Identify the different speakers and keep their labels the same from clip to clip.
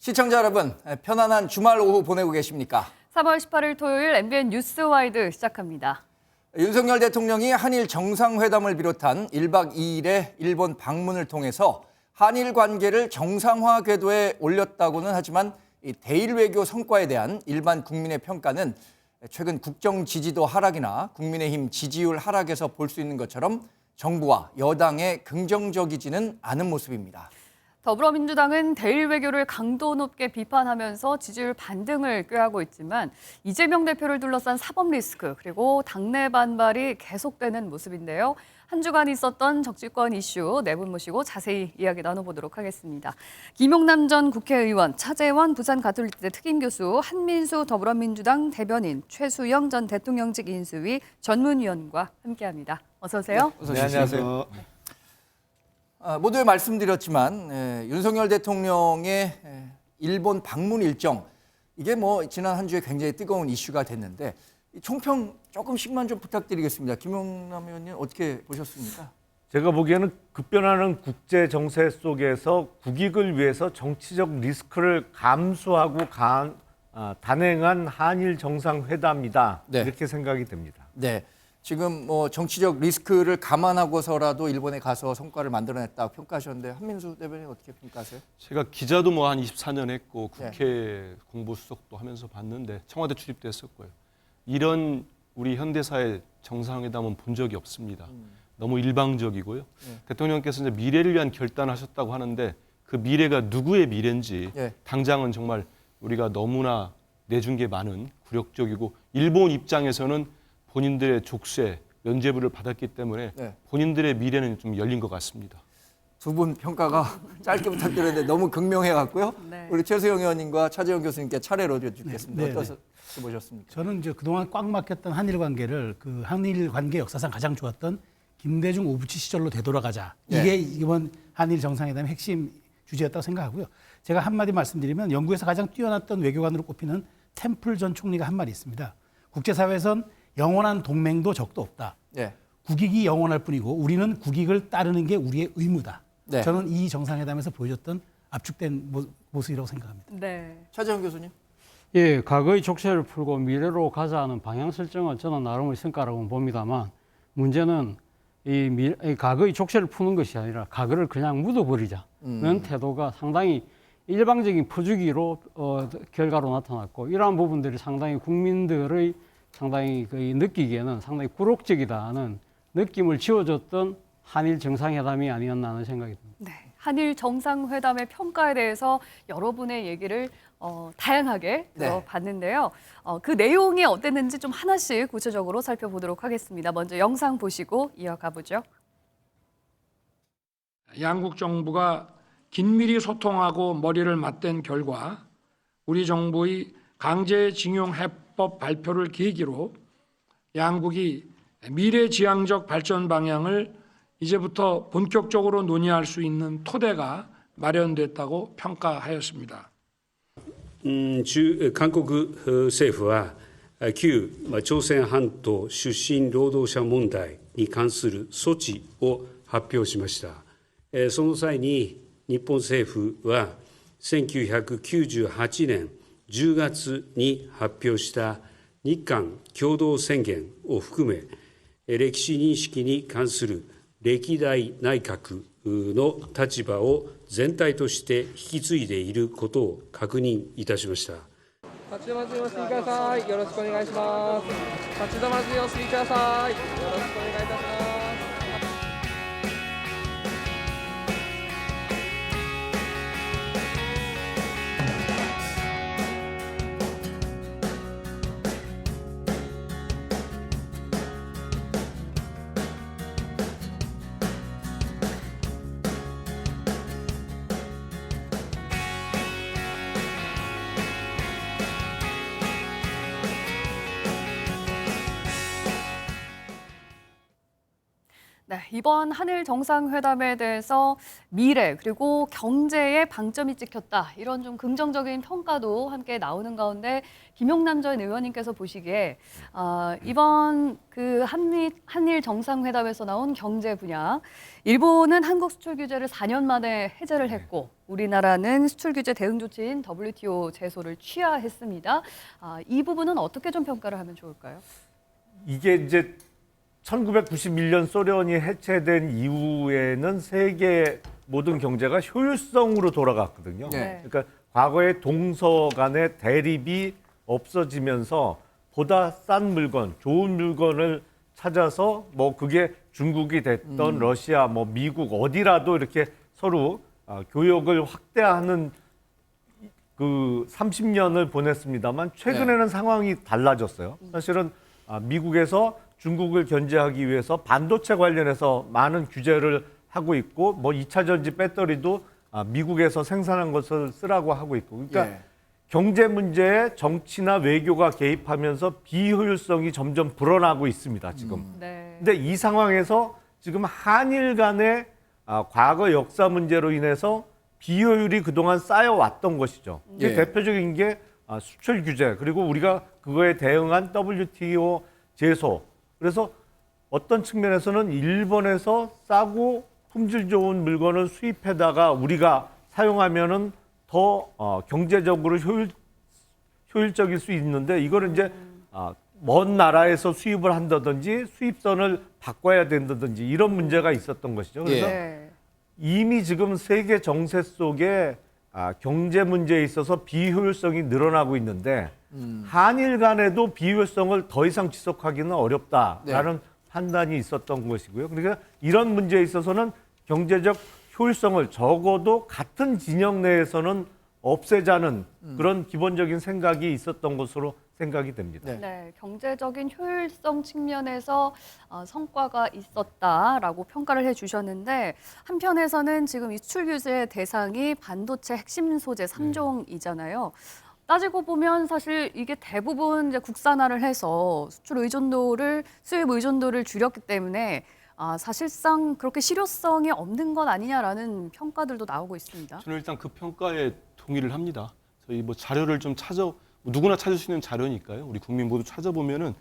Speaker 1: 시청자 여러분, 편안한 주말 오후 보내고 계십니까?
Speaker 2: 3월 18일 토요일 MBN 뉴스와이드 시작합니다.
Speaker 1: 윤석열 대통령이 한일 정상회담을 비롯한 1박 2일의 일본 방문을 통해서 한일 관계를 정상화 궤도에 올렸다고는 하지만 이 대일 외교 성과에 대한 일반 국민의 평가는 최근 국정 지지도 하락이나 국민의힘 지지율 하락에서 볼 수 있는 것처럼 정부와 여당의 긍정적이지는 않은 모습입니다.
Speaker 2: 더불어민주당은 대일 외교를 강도 높게 비판하면서 지지율 반등을 꾀하고 있지만 이재명 대표를 둘러싼 사법 리스크 그리고 당내 반발이 계속되는 모습인데요. 한 주간 있었던 정치권 이슈 네 분 모시고 자세히 이야기 나눠보도록 하겠습니다. 김용남 전 국회의원, 차재원 부산가톨릭대 특임교수, 한민수 더불어민주당 대변인, 최수영 전 대통령직 인수위 전문위원과 함께합니다. 어서 오세요.
Speaker 1: 네, 안녕하세요. 모두에 말씀드렸지만 윤석열 대통령의 일본 방문 일정 이게 지난 한 주에 굉장히 뜨거운 이슈가 됐는데 총평 조금씩만 좀 부탁드리겠습니다. 김용남 의원님 어떻게 보셨습니까?
Speaker 3: 제가 보기에는 급변하는 국제 정세 속에서 국익을 위해서 정치적 리스크를 감수하고 단행한 한일 정상회담이다.
Speaker 1: 네.
Speaker 3: 이렇게 생각이 됩니다.
Speaker 1: 네. 지금 정치적 리스크를 감안하고서라도 일본에 가서 성과를 만들어냈다 평가하셨는데 한민수 대변인 어떻게 평가하세요?
Speaker 4: 제가 기자도 한 24년 했고 국회
Speaker 1: 네.
Speaker 4: 공보수석도 하면서 봤는데 청와대 출입도 했었고요. 이런 우리 현대사의 정상회담은 본 적이 없습니다. 너무 일방적이고요.
Speaker 1: 네.
Speaker 4: 대통령께서 이제 미래를 위한 결단하셨다고 하는데 그 미래가 누구의 미래인지
Speaker 1: 네.
Speaker 4: 당장은 정말 우리가 너무나 내준 게 많은 굴욕적이고 일본 입장에서는 본인들의 족쇄, 면죄부를 받았기 때문에
Speaker 1: 네.
Speaker 4: 본인들의 미래는 좀 열린 것 같습니다.
Speaker 1: 두 분 평가가 짧게 부탁드렸는데 너무 극명해갖고요.
Speaker 2: 네.
Speaker 1: 우리 최수영 의원님과 차재원 교수님께 차례로 듣겠습니다.
Speaker 5: 네, 네.
Speaker 1: 어떻게 보셨습니까?
Speaker 5: 저는 이제 그동안 꽉 막혔던 한일 관계를 그 한일 관계 역사상 가장 좋았던 김대중 오부치 시절로 되돌아가자.
Speaker 1: 네.
Speaker 5: 이게 이번 한일 정상회담의 핵심 주제였다고 생각하고요. 제가 한마디 말씀드리면 영국에서 가장 뛰어났던 외교관으로 꼽히는 템플 전 총리가 한 말이 있습니다. 국제사회에선 영원한 동맹도 적도 없다.
Speaker 1: 네.
Speaker 5: 국익이 영원할 뿐이고 우리는 국익을 따르는 게 우리의 의무다.
Speaker 1: 네.
Speaker 5: 저는 이 정상회담에서 보여줬던 압축된 모습이라고 생각합니다.
Speaker 2: 네.
Speaker 1: 차재원 교수님.
Speaker 6: 예, 과거의 족쇄를 풀고 미래로 가자는 방향 설정은 저는 나름의 성과라고 봅니다만 문제는 이 과거의 족쇄를 푸는 것이 아니라 과거를 그냥 묻어버리자는 태도가 상당히 일방적인 퍼주기로 결과로 나타났고 이러한 부분들이 상당히 국민들의 상당히 느끼기에는 상당히 굴욕적이다는 느낌을 지어줬던 한일 정상회담이 아니었나 하는 생각이 듭니다.
Speaker 2: 네. 한일 정상회담의 평가에 대해서 여러분의 얘기를 다양하게
Speaker 1: 네.
Speaker 2: 들어봤는데요. 그 내용이 어땠는지 좀 하나씩 구체적으로 살펴보도록 하겠습니다. 먼저 영상 보시고 이어가 보죠.
Speaker 7: 양국 정부가 긴밀히 소통하고 머리를 맞댄 결과 우리 정부의 강제징용 해법 발표를 계기로 양국이 미래지향적 발전 방향을 이제부터 본격적으로 논의할 수 있는 토대가 마련됐다고 평가하였습니다.
Speaker 8: 韓国政府は旧朝鮮半島出身労働者問題に関する措置を発表しました。その際に日本政府は1998年10月に発表した日韓共同宣言を含め歴史認識に関する歴代内閣の立場を全体として引き継いでいることを確認いたしました。
Speaker 9: 立ち止まってお待ちください。よろしくお願いします。立ち止まってお待ちください。よろしくお願いいたします。
Speaker 2: 네, 이번 한일 정상회담에 대해서 미래 그리고 경제에 방점이 찍혔다. 이런 좀 긍정적인 평가도 함께 나오는 가운데 김용남 전 의원님께서 보시기에 이번 그 한일 정상회담에서 나온 경제 분야, 일본은 한국 수출 규제를 4년 만에 해제를 했고 우리나라는 수출 규제 대응 조치인 WTO 제소를 취하했습니다. 이 부분은 어떻게 좀 평가를 하면 좋을까요?
Speaker 3: 이게 이제 1991년 소련이 해체된 이후에는 세계 모든 경제가 효율성으로 돌아갔거든요.
Speaker 1: 네.
Speaker 3: 그러니까 과거의 동서 간의 대립이 없어지면서 보다 싼 물건, 좋은 물건을 찾아서 뭐 그게 중국이 됐던 러시아, 뭐 미국 어디라도 이렇게 서로 교역을 확대하는 그 30년을 보냈습니다만 최근에는 상황이 달라졌어요. 사실은 미국에서 중국을 견제하기 위해서 반도체 관련해서 많은 규제를 하고 있고 뭐 2차 전지 배터리도 미국에서 생산한 것을 쓰라고 하고 있고 그러니까
Speaker 1: 예.
Speaker 3: 경제 문제에 정치나 외교가 개입하면서 비효율성이 점점 불어나고 있습니다, 지금.
Speaker 2: 네.
Speaker 3: 근데 이 상황에서 지금 한일 간의 과거 역사 문제로 인해서 비효율이 그동안 쌓여왔던 것이죠. 이게
Speaker 1: 예.
Speaker 3: 대표적인 게 수출 규제 그리고 우리가 그거에 대응한 WTO 제소. 그래서 어떤 측면에서는 일본에서 싸고 품질 좋은 물건을 수입해다가 우리가 사용하면은 더 경제적으로 효율적일 수 있는데 이거는 이제 먼 나라에서 수입을 한다든지 수입선을 바꿔야 된다든지 이런 문제가 있었던 것이죠. 그래서
Speaker 2: 네.
Speaker 3: 이미 지금 세계 정세 속에 경제 문제에 있어서 비효율성이 늘어나고 있는데 한일 간에도 비효율성을 더 이상 지속하기는 어렵다라는 판단이 있었던 것이고요. 그러니까 이런 문제에 있어서는 경제적 효율성을 적어도 같은 진영 내에서는 없애자는 그런 기본적인 생각이 있었던 것으로 생각이 됩니다.
Speaker 1: 네.
Speaker 2: 네, 경제적인 효율성 측면에서 성과가 있었다라고 평가를 해주셨는데 한편에서는 지금 이 수출 규제 대상이 반도체 핵심 소재 3종이잖아요. 따지고 보면 사실 이게 대부분 이제 국산화를 해서 수출 의존도를 수입 의존도를 줄였기 때문에 사실상 그렇게 실효성이 없는 것 아니냐라는 평가들도 나오고 있습니다.
Speaker 4: 저는 일단 그 평가에 동의를 합니다. 저희 뭐 자료를 좀 누구나 찾을 수 있는 자료니까요. 우리 국민 모두 찾아보면은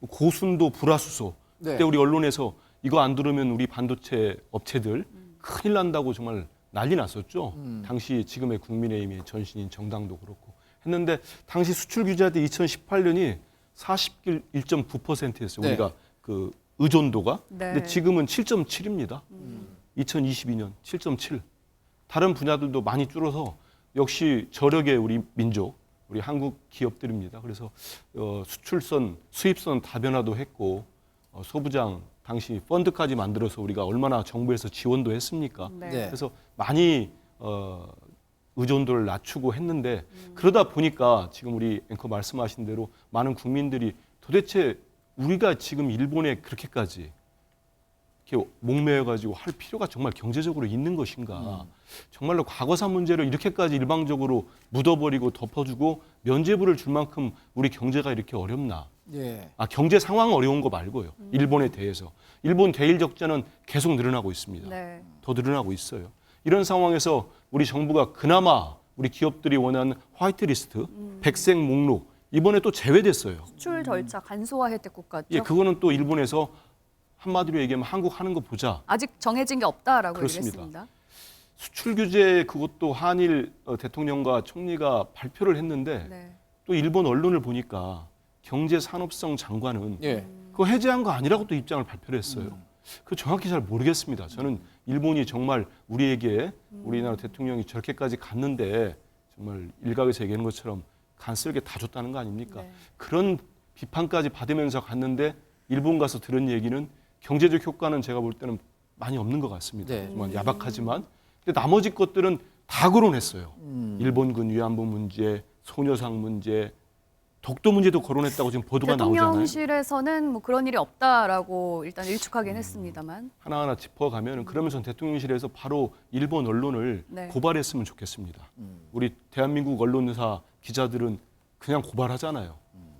Speaker 4: 고순도 불화수소.
Speaker 1: 네.
Speaker 4: 그때 우리 언론에서 이거 안 들으면 우리 반도체 업체들 큰일 난다고 정말 난리 났었죠. 당시 지금의 국민의힘의 전신인 정당도 그렇고 했는데 당시 수출 규제할 때 2018년이 41.9%였어요.
Speaker 1: 네.
Speaker 4: 우리가 그 의존도가.
Speaker 2: 네.
Speaker 4: 근데 지금은 7.7입니다. 2022년 7.7. 다른 분야들도 많이 줄어서 역시 저력의 우리 민족, 우리 한국 기업들입니다. 그래서 수출선, 수입선 다변화도 했고 소부장 당시 펀드까지 만들어서 우리가 얼마나 정부에서 지원도 했습니까?
Speaker 2: 네.
Speaker 4: 그래서 많이 의존도를 낮추고 했는데 그러다 보니까 지금 우리 앵커 말씀하신 대로 많은 국민들이 도대체 우리가 지금 일본에 그렇게까지 이렇게 목매여가지고 할 필요가 정말 경제적으로 있는 것인가? 정말로 과거사 문제를 이렇게까지 일방적으로 묻어버리고 덮어주고 면죄부를 줄 만큼 우리 경제가 이렇게 어렵나?
Speaker 1: 예.
Speaker 4: 경제 상황 어려운 거 말고요. 일본에 대해서. 일본 대일 적자는 계속 늘어나고 있습니다.
Speaker 2: 네.
Speaker 4: 더 늘어나고 있어요. 이런 상황에서 우리 정부가 그나마 우리 기업들이 원하는 화이트리스트, 백색 목록 이번에 또 제외됐어요.
Speaker 2: 수출 절차 간소화 혜택 국가죠.
Speaker 4: 예, 그거는 또 일본에서 한마디로 얘기하면 한국 하는 거 보자.
Speaker 2: 아직 정해진 게 없다라고
Speaker 4: 그렇습니다.
Speaker 2: 얘기했습니다.
Speaker 4: 수출 규제 그것도 한일 대통령과 총리가 발표를 했는데
Speaker 2: 네.
Speaker 4: 또 일본 언론을 보니까 경제산업성 장관은
Speaker 1: 예.
Speaker 4: 그거 해제한 거 아니라고 또 입장을 발표를 했어요. 그 정확히 잘 모르겠습니다. 저는 일본이 정말 우리에게 우리나라 대통령이 저렇게까지 갔는데 정말 일각에서 얘기하는 것처럼 간쓸게 다 줬다는 거 아닙니까?
Speaker 2: 네.
Speaker 4: 그런 비판까지 받으면서 갔는데 일본 가서 들은 얘기는 경제적 효과는 제가 볼 때는 많이 없는 것 같습니다.
Speaker 1: 네.
Speaker 4: 정말 야박하지만 근데 나머지 것들은 다 거론했어요. 일본군 위안부 문제, 소녀상 문제, 독도 문제도 거론했다고 지금 보도가 나오잖아요.
Speaker 2: 대통령실에서는 뭐 그런 일이 없다라고 일단 일축하긴 했습니다만.
Speaker 4: 하나하나 짚어가면 그러면서 대통령실에서 바로 일본 언론을
Speaker 2: 네.
Speaker 4: 고발했으면 좋겠습니다. 우리 대한민국 언론사 기자들은 그냥 고발하잖아요.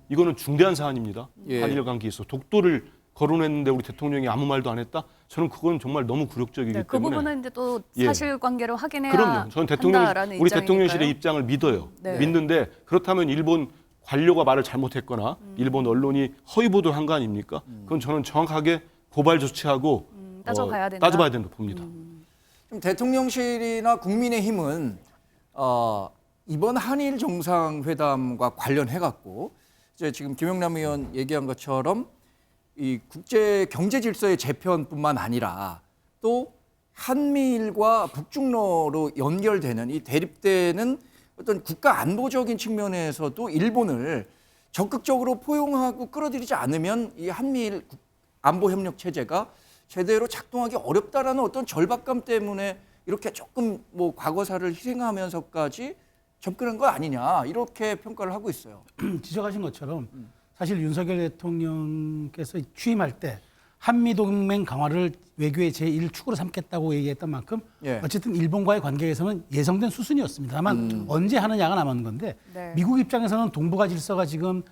Speaker 4: 이거는 중대한 사안입니다.
Speaker 1: 예.
Speaker 4: 한일 관계에서 독도를 거론했는데 우리 대통령이 아무 말도 안 했다? 저는 그건 정말 너무 굴욕적이기
Speaker 2: 네, 그
Speaker 4: 때문에.
Speaker 2: 부분은 이제 또
Speaker 4: 예.
Speaker 2: 사실관계를 확인해야
Speaker 4: 그럼요. 저는
Speaker 2: 한다라는
Speaker 4: 우리 대통령실의
Speaker 2: 입장이니까요.
Speaker 4: 입장을 믿어요.
Speaker 2: 네.
Speaker 4: 믿는데 그렇다면 일본 관료가 말을 잘못했거나 일본 언론이 허위 보도를 한 거 아닙니까? 그건 저는 정확하게 고발 조치하고
Speaker 2: 따져봐야 된다.
Speaker 4: 따져봐야 된다 봅니다.
Speaker 1: 좀 대통령실이나 국민의힘은 이번 한일 정상회담과 관련해 갖고 이제 지금 김영남 의원 얘기한 것처럼 이 국제 경제 질서의 재편뿐만 아니라 또 한미일과 북중러로 연결되는 이 대립되는 어떤 국가 안보적인 측면에서도 일본을 적극적으로 포용하고 끌어들이지 않으면 이 한미일 안보 협력 체제가 제대로 작동하기 어렵다라는 어떤 절박감 때문에 이렇게 조금 뭐 과거사를 희생하면서까지 접근한 거 아니냐 이렇게 평가를 하고 있어요.
Speaker 5: 지적하신 것처럼 사실 윤석열 대통령께서 취임할 때 한미동맹 강화를 외교의 제1축으로 삼겠다고 얘기했던 만큼
Speaker 1: 예.
Speaker 5: 어쨌든 일본과의 관계에서는 예정된 수순이었습니다. 다만 언제 하느냐가 남은 건데
Speaker 2: 네.
Speaker 5: 미국 입장에서는 동북아 질서가 지금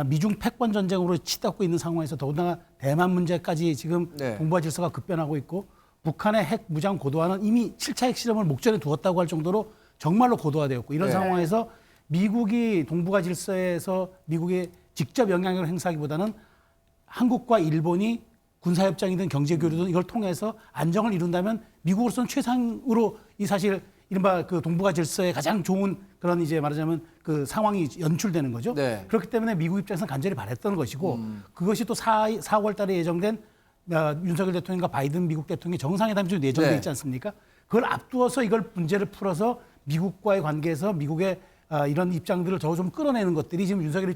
Speaker 5: 미중 패권 전쟁으로 치닫고 있는 상황에서 더군다나 대만 문제까지 지금
Speaker 1: 네.
Speaker 5: 동북아 질서가 급변하고 있고 북한의 핵 무장 고도화는 이미 7차 핵 실험을 목전에 두었다고 할 정도로 정말로 고도화되었고 이런
Speaker 1: 네.
Speaker 5: 상황에서 미국이 동북아 질서에서 미국의 직접 영향력을 행사하기보다는 한국과 일본이 군사협정이든 경제교류든 이걸 통해서 안정을 이룬다면 미국으로서는 최상으로 이 사실 이른바 그 동북아 질서에 가장 좋은 그런 이제 말하자면 그 상황이 연출되는 거죠.
Speaker 1: 네.
Speaker 5: 그렇기 때문에 미국 입장에서는 간절히 바랬던 것이고 그것이 또 4월 달에 예정된 윤석열 대통령과 바이든 미국 대통령의 정상회담이 좀 예정돼
Speaker 1: 네.
Speaker 5: 있지 않습니까? 그걸 앞두어서 이걸 문제를 풀어서 미국과의 관계에서 미국의 이런 입장들을 더 좀 끌어내는 것들이 지금 윤석열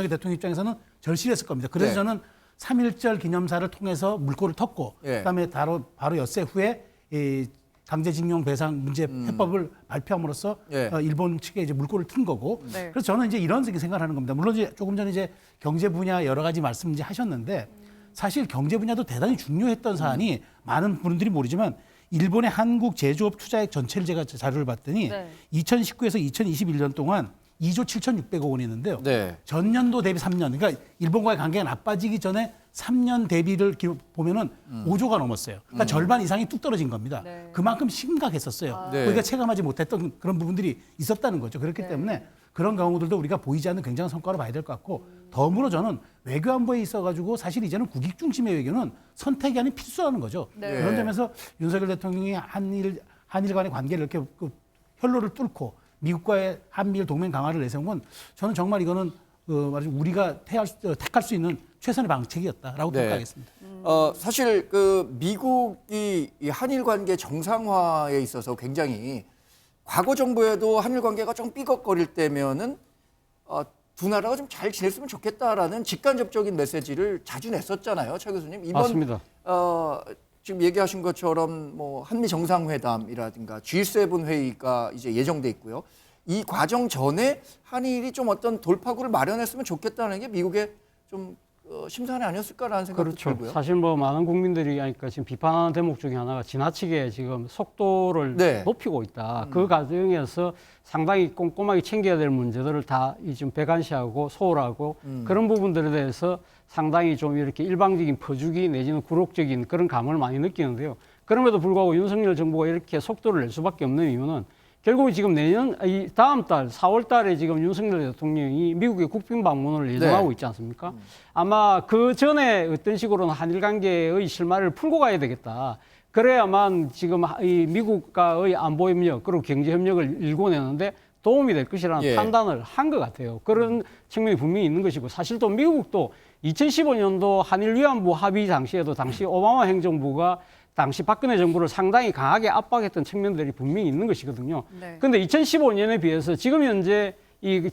Speaker 5: 대통령 입장에서는 절실했을 겁니다. 그래서
Speaker 1: 네.
Speaker 5: 저는 3.1절 기념사를 통해서 물꼬를 텄고
Speaker 1: 예.
Speaker 5: 그다음에 바로 엿새 후에 이 강제징용 배상 문제 해법을 발표함으로써
Speaker 1: 예.
Speaker 5: 일본 측에 이제 물꼬를 튼 거고
Speaker 2: 네.
Speaker 5: 그래서 저는 이제 이런 생각을 하는 겁니다. 물론 이제 조금 전에 이제 경제 분야 여러 가지 말씀 이제 하셨는데 사실 경제 분야도 대단히 중요했던 사안이 많은 분들이 모르지만 일본의 한국 제조업 투자액 전체를 제가 자료를 봤더니
Speaker 2: 네.
Speaker 5: 2019에서 2021년 동안 2조 7,600억 원이 있는데요.
Speaker 1: 네.
Speaker 5: 전년도 대비 3년, 그러니까 일본과의 관계가 나빠지기 전에 3년 대비를 보면은 5조가 넘었어요. 그러니까 절반 이상이 뚝 떨어진 겁니다.
Speaker 2: 네.
Speaker 5: 그만큼 심각했었어요.
Speaker 1: 네.
Speaker 5: 우리가 체감하지 못했던 그런 부분들이 있었다는 거죠. 그렇기
Speaker 2: 네.
Speaker 5: 때문에 그런 경우들도 우리가 보이지 않는 굉장한 성과로 봐야 될 것 같고 덤으로 저는 외교 안보에 있어가지고 사실 이제는 국익 중심의 외교는 선택이 아닌 필수라는 거죠.
Speaker 2: 네.
Speaker 5: 그런 점에서 윤석열 대통령이 한일 간의 관계를 이렇게 그 혈로를 뚫고 미국과의 한미일 동맹 강화를 내세운 건 저는 정말 이거는 말하자면 우리가 택할 수 있는 최선의 방책이었다라고
Speaker 1: 네.
Speaker 5: 평가하겠습니다.
Speaker 1: 사실 그 미국이 이 한일 관계 정상화에 있어서 굉장히 과거 정부에도 한일 관계가 좀 삐걱거릴 때면은 두 나라가 좀 잘 지냈으면 좋겠다라는 직간접적인 메시지를 자주 냈었잖아요, 최 교수님. 이번
Speaker 6: 맞습니다.
Speaker 1: 지금 얘기하신 것처럼 뭐 한미 정상회담이라든가 G7 회의가 이제 예정돼 있고요. 이 과정 전에 한일이 좀 어떤 돌파구를 마련했으면 좋겠다는 게 미국의 좀 심산이 아니었을까라는 생각도
Speaker 6: 그렇죠.
Speaker 1: 들고요.
Speaker 6: 사실 뭐 많은 국민들이 그러니까 지금 비판하는 대목 중에 하나가 지나치게 지금 속도를
Speaker 1: 네.
Speaker 6: 높이고 있다. 그 과정에서 상당히 꼼꼼하게 챙겨야 될 문제들을 다 지금 배관시하고 소홀하고 그런 부분들에 대해서 상당히 좀 이렇게 일방적인 퍼주기 내지는 굴욕적인 그런 감을 많이 느끼는데요. 그럼에도 불구하고 윤석열 정부가 이렇게 속도를 낼 수밖에 없는 이유는 결국 지금 이 다음 달 4월 달에 지금 윤석열 대통령이 미국의 국빈 방문을 예정하고
Speaker 1: 네.
Speaker 6: 있지 않습니까? 아마 그 전에 어떤 식으로는 한일 관계의 실마리를 풀고 가야 되겠다. 그래야만 지금 이 미국과의 안보 협력 그리고 경제 협력을 일궈내는데 도움이 될 것이라는
Speaker 1: 예.
Speaker 6: 판단을 한 것 같아요. 그런 측면이 분명히 있는 것이고 사실 또 미국도 2015년도 한일 위안부 합의 당시에도 당시 오바마 행정부가 당시 박근혜 정부를 상당히 강하게 압박했던 측면들이 분명히 있는 것이거든요.
Speaker 2: 네.
Speaker 6: 그런데 2015년에 비해서 지금 현재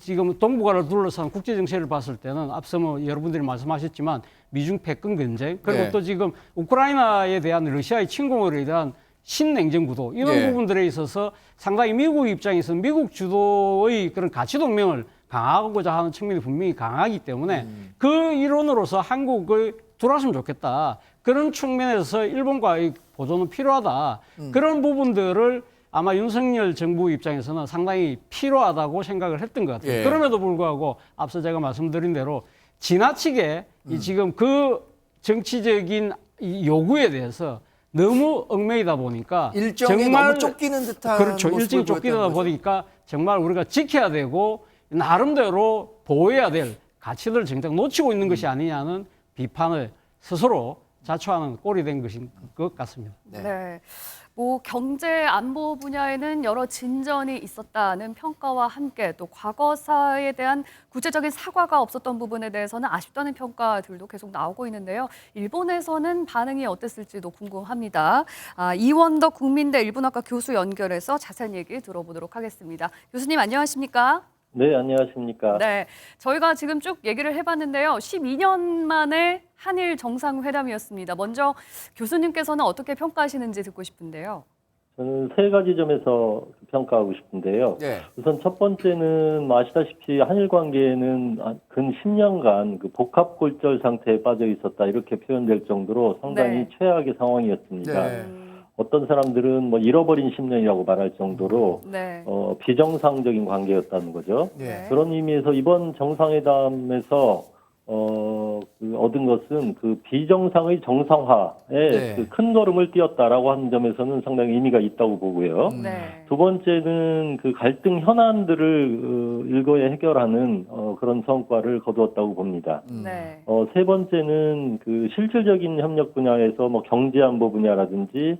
Speaker 6: 지금 동북아를 둘러싼 국제 정세를 봤을 때는 앞서 뭐 여러분들이 말씀하셨지만 미중 패권 전쟁 그리고
Speaker 1: 네.
Speaker 6: 또 지금 우크라이나에 대한 러시아의 침공에 대한 신냉전 구도 이런
Speaker 1: 예.
Speaker 6: 부분들에 있어서 상당히 미국 입장에서 미국 주도의 그런 가치 동맹을 강화하고자 하는 측면이 분명히 강하기 때문에 그 이론으로서 한국을 들어왔으면 좋겠다. 그런 측면에서 일본과의 보조는 필요하다. 그런 부분들을 아마 윤석열 정부 입장에서는 상당히 필요하다고 생각을 했던 것 같아요.
Speaker 1: 예.
Speaker 6: 그럼에도 불구하고 앞서 제가 말씀드린 대로 지나치게 이 지금 그 정치적인 이 요구에 대해서 너무 얽매이다 보니까
Speaker 1: 일정에 너무 쫓기는 듯한
Speaker 6: 그렇죠.
Speaker 1: 모습을
Speaker 6: 일정이 쫓기다
Speaker 1: 보였다는 거죠.
Speaker 6: 보니까 정말 우리가 지켜야 되고 나름대로 보호해야 될 가치들을 정작 놓치고 있는 것이 아니냐는 비판을 스스로 자초하는 꼴이 된 것인 것 같습니다.
Speaker 2: 네. 뭐 경제 안보 분야에는 여러 진전이 있었다는 평가와 함께 또 과거사에 대한 구체적인 사과가 없었던 부분에 대해서는 아쉽다는 평가들도 계속 나오고 있는데요. 일본에서는 반응이 어땠을지도 궁금합니다. 이원덕 국민대 일본학과 교수 연결해서 자세한 얘기 들어보도록 하겠습니다. 교수님 안녕하십니까?
Speaker 10: 네, 안녕하십니까.
Speaker 2: 네, 저희가 지금 쭉 얘기를 해봤는데요. 12년 만에 한일 정상회담이었습니다. 먼저 교수님께서는 어떻게 평가하시는지 듣고 싶은데요.
Speaker 10: 저는 세 가지 점에서 평가하고 싶은데요.
Speaker 1: 네.
Speaker 10: 우선 첫 번째는 아시다시피 한일 관계는 근 10년간 그 복합골절 상태에 빠져 있었다 이렇게 표현될 정도로 상당히
Speaker 2: 네.
Speaker 10: 최악의 상황이었습니다.
Speaker 1: 네.
Speaker 10: 어떤 사람들은 뭐 잃어버린 10년이라고 말할 정도로
Speaker 2: 네.
Speaker 10: 비정상적인 관계였다는 거죠.
Speaker 1: 네.
Speaker 10: 그런 의미에서 이번 정상회담에서 얻은 것은 그 비정상의 정상화에
Speaker 1: 네.
Speaker 10: 그 큰 걸음을 띄었다라고 하는 점에서는 상당히 의미가 있다고 보고요.
Speaker 2: 네.
Speaker 10: 두 번째는 그 갈등 현안들을 일거에 해결하는 그런 성과를 거두었다고 봅니다.
Speaker 2: 네.
Speaker 10: 세 번째는 그 실질적인 협력 분야에서 뭐 경제안보 분야라든지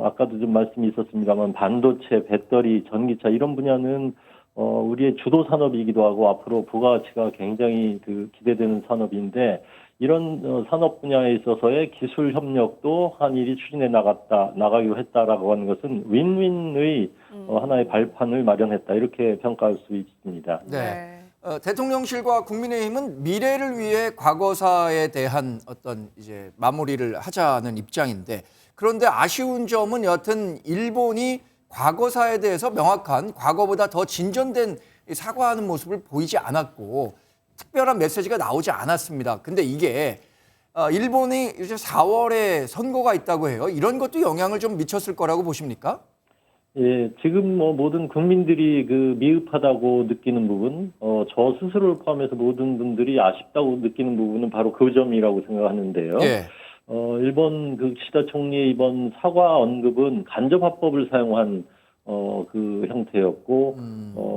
Speaker 10: 아까도 좀 말씀이 있었습니다만 반도체, 배터리, 전기차 이런 분야는 우리의 주도 산업이기도 하고 앞으로 부가가치가 굉장히 그 기대되는 산업인데 이런 산업 분야에 있어서의 기술 협력도 한일이 추진해 나가기로 했다라고 하는 것은 윈윈의 하나의 발판을 마련했다 이렇게 평가할 수 있습니다.
Speaker 1: 네. 대통령실과 국민의힘은 미래를 위해 과거사에 대한 어떤 이제 마무리를 하자는 입장인데 그런데 아쉬운 점은 여하튼 일본이 과거사에 대해서 명확한 과거보다 더 진전된 사과하는 모습을 보이지 않았고 특별한 메시지가 나오지 않았습니다. 근데 이게 일본이 이제 4월에 선거가 있다고 해요. 이런 것도 영향을 좀 미쳤을 거라고 보십니까?
Speaker 10: 예, 지금 뭐 모든 국민들이 그 미흡하다고 느끼는 부분, 저 스스로를 포함해서 모든 분들이 아쉽다고 느끼는 부분은 바로 그 점이라고 생각하는데요.
Speaker 1: 예.
Speaker 10: 일본 그 기시다 총리의 이번 사과 언급은 간접화법을 사용한 그 형태였고,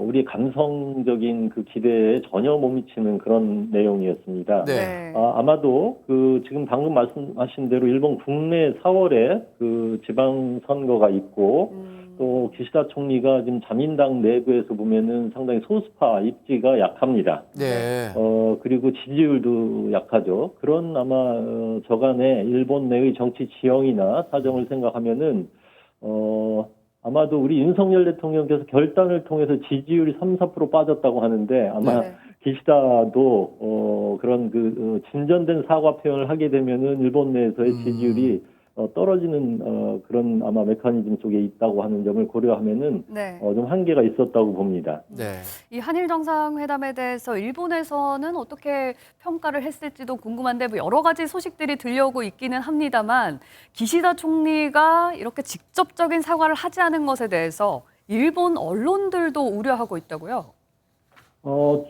Speaker 10: 우리 감성적인 그 기대에 전혀 못 미치는 그런 내용이었습니다.
Speaker 1: 네.
Speaker 10: 아마도 그 지금 방금 말씀하신 대로 일본 국내 4월에 그 지방 선거가 있고, 또 기시다 총리가 지금 자민당 내부에서 보면은 상당히 소수파 입지가 약합니다.
Speaker 1: 네.
Speaker 10: 그리고 지지율도 약하죠. 그런 아마 저간의 일본 내의 정치 지형이나 사정을 생각하면은 아마도 우리 윤석열 대통령께서 결단을 통해서 지지율이 3~4% 빠졌다고 하는데 아마
Speaker 2: 네.
Speaker 10: 기시다도 그런 그 진전된 사과 표현을 하게 되면은 일본 내에서의 지지율이 떨어지는 그런 아마 메커니즘 속에 있다고 하는 점을 고려하면은
Speaker 2: 네.
Speaker 10: 좀 한계가 있었다고 봅니다.
Speaker 1: 네.
Speaker 2: 이 한일 정상회담에 대해서 일본에서는 어떻게 평가를 했을지도 궁금한데 뭐 여러 가지 소식들이 들려오고 있기는 합니다만 기시다 총리가 이렇게 직접적인 사과를 하지 않은 것에 대해서 일본 언론들도 우려하고 있다고요?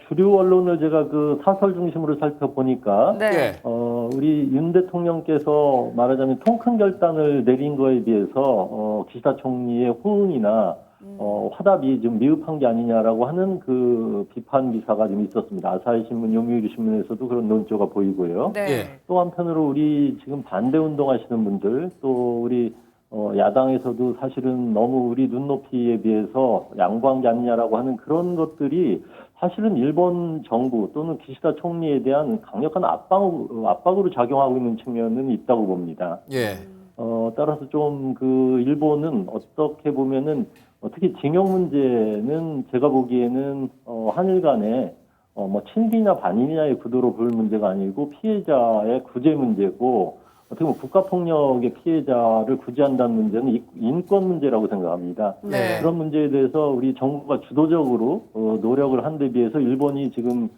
Speaker 10: 주류 언론을 제가 그 사설 중심으로 살펴보니까
Speaker 2: 네.
Speaker 10: 우리 윤 대통령께서 말하자면 통큰 결단을 내린 거에 비해서 기시다 총리의 호응이나 화답이 좀 미흡한 게 아니냐라고 하는 그 비판 기사가 좀 있었습니다. 아사히 신문, 요미우리 신문에서도 그런 논조가 보이고요.
Speaker 2: 네.
Speaker 1: 예.
Speaker 10: 또 한편으로 우리 지금 반대 운동하시는 분들 또 우리 야당에서도 사실은 너무 우리 눈높이에 비해서 양보한 게 아니냐라고 하는 그런 것들이 사실은 일본 정부 또는 기시다 총리에 대한 강력한 압박으로 작용하고 있는 측면은 있다고 봅니다.
Speaker 1: 예.
Speaker 10: 따라서 좀 그 일본은 어떻게 보면은 특히 징용 문제는 제가 보기에는 한일 간에 뭐 친비나 반인이냐의 구도로 볼 문제가 아니고 피해자의 구제 문제고 어떻게 보면 국가폭력의 피해자를 구제한다는 문제는 인권 문제라고 생각합니다.
Speaker 2: 네.
Speaker 10: 그런 문제에 대해서 우리 정부가 주도적으로 노력을 한 데 비해서 일본이 지금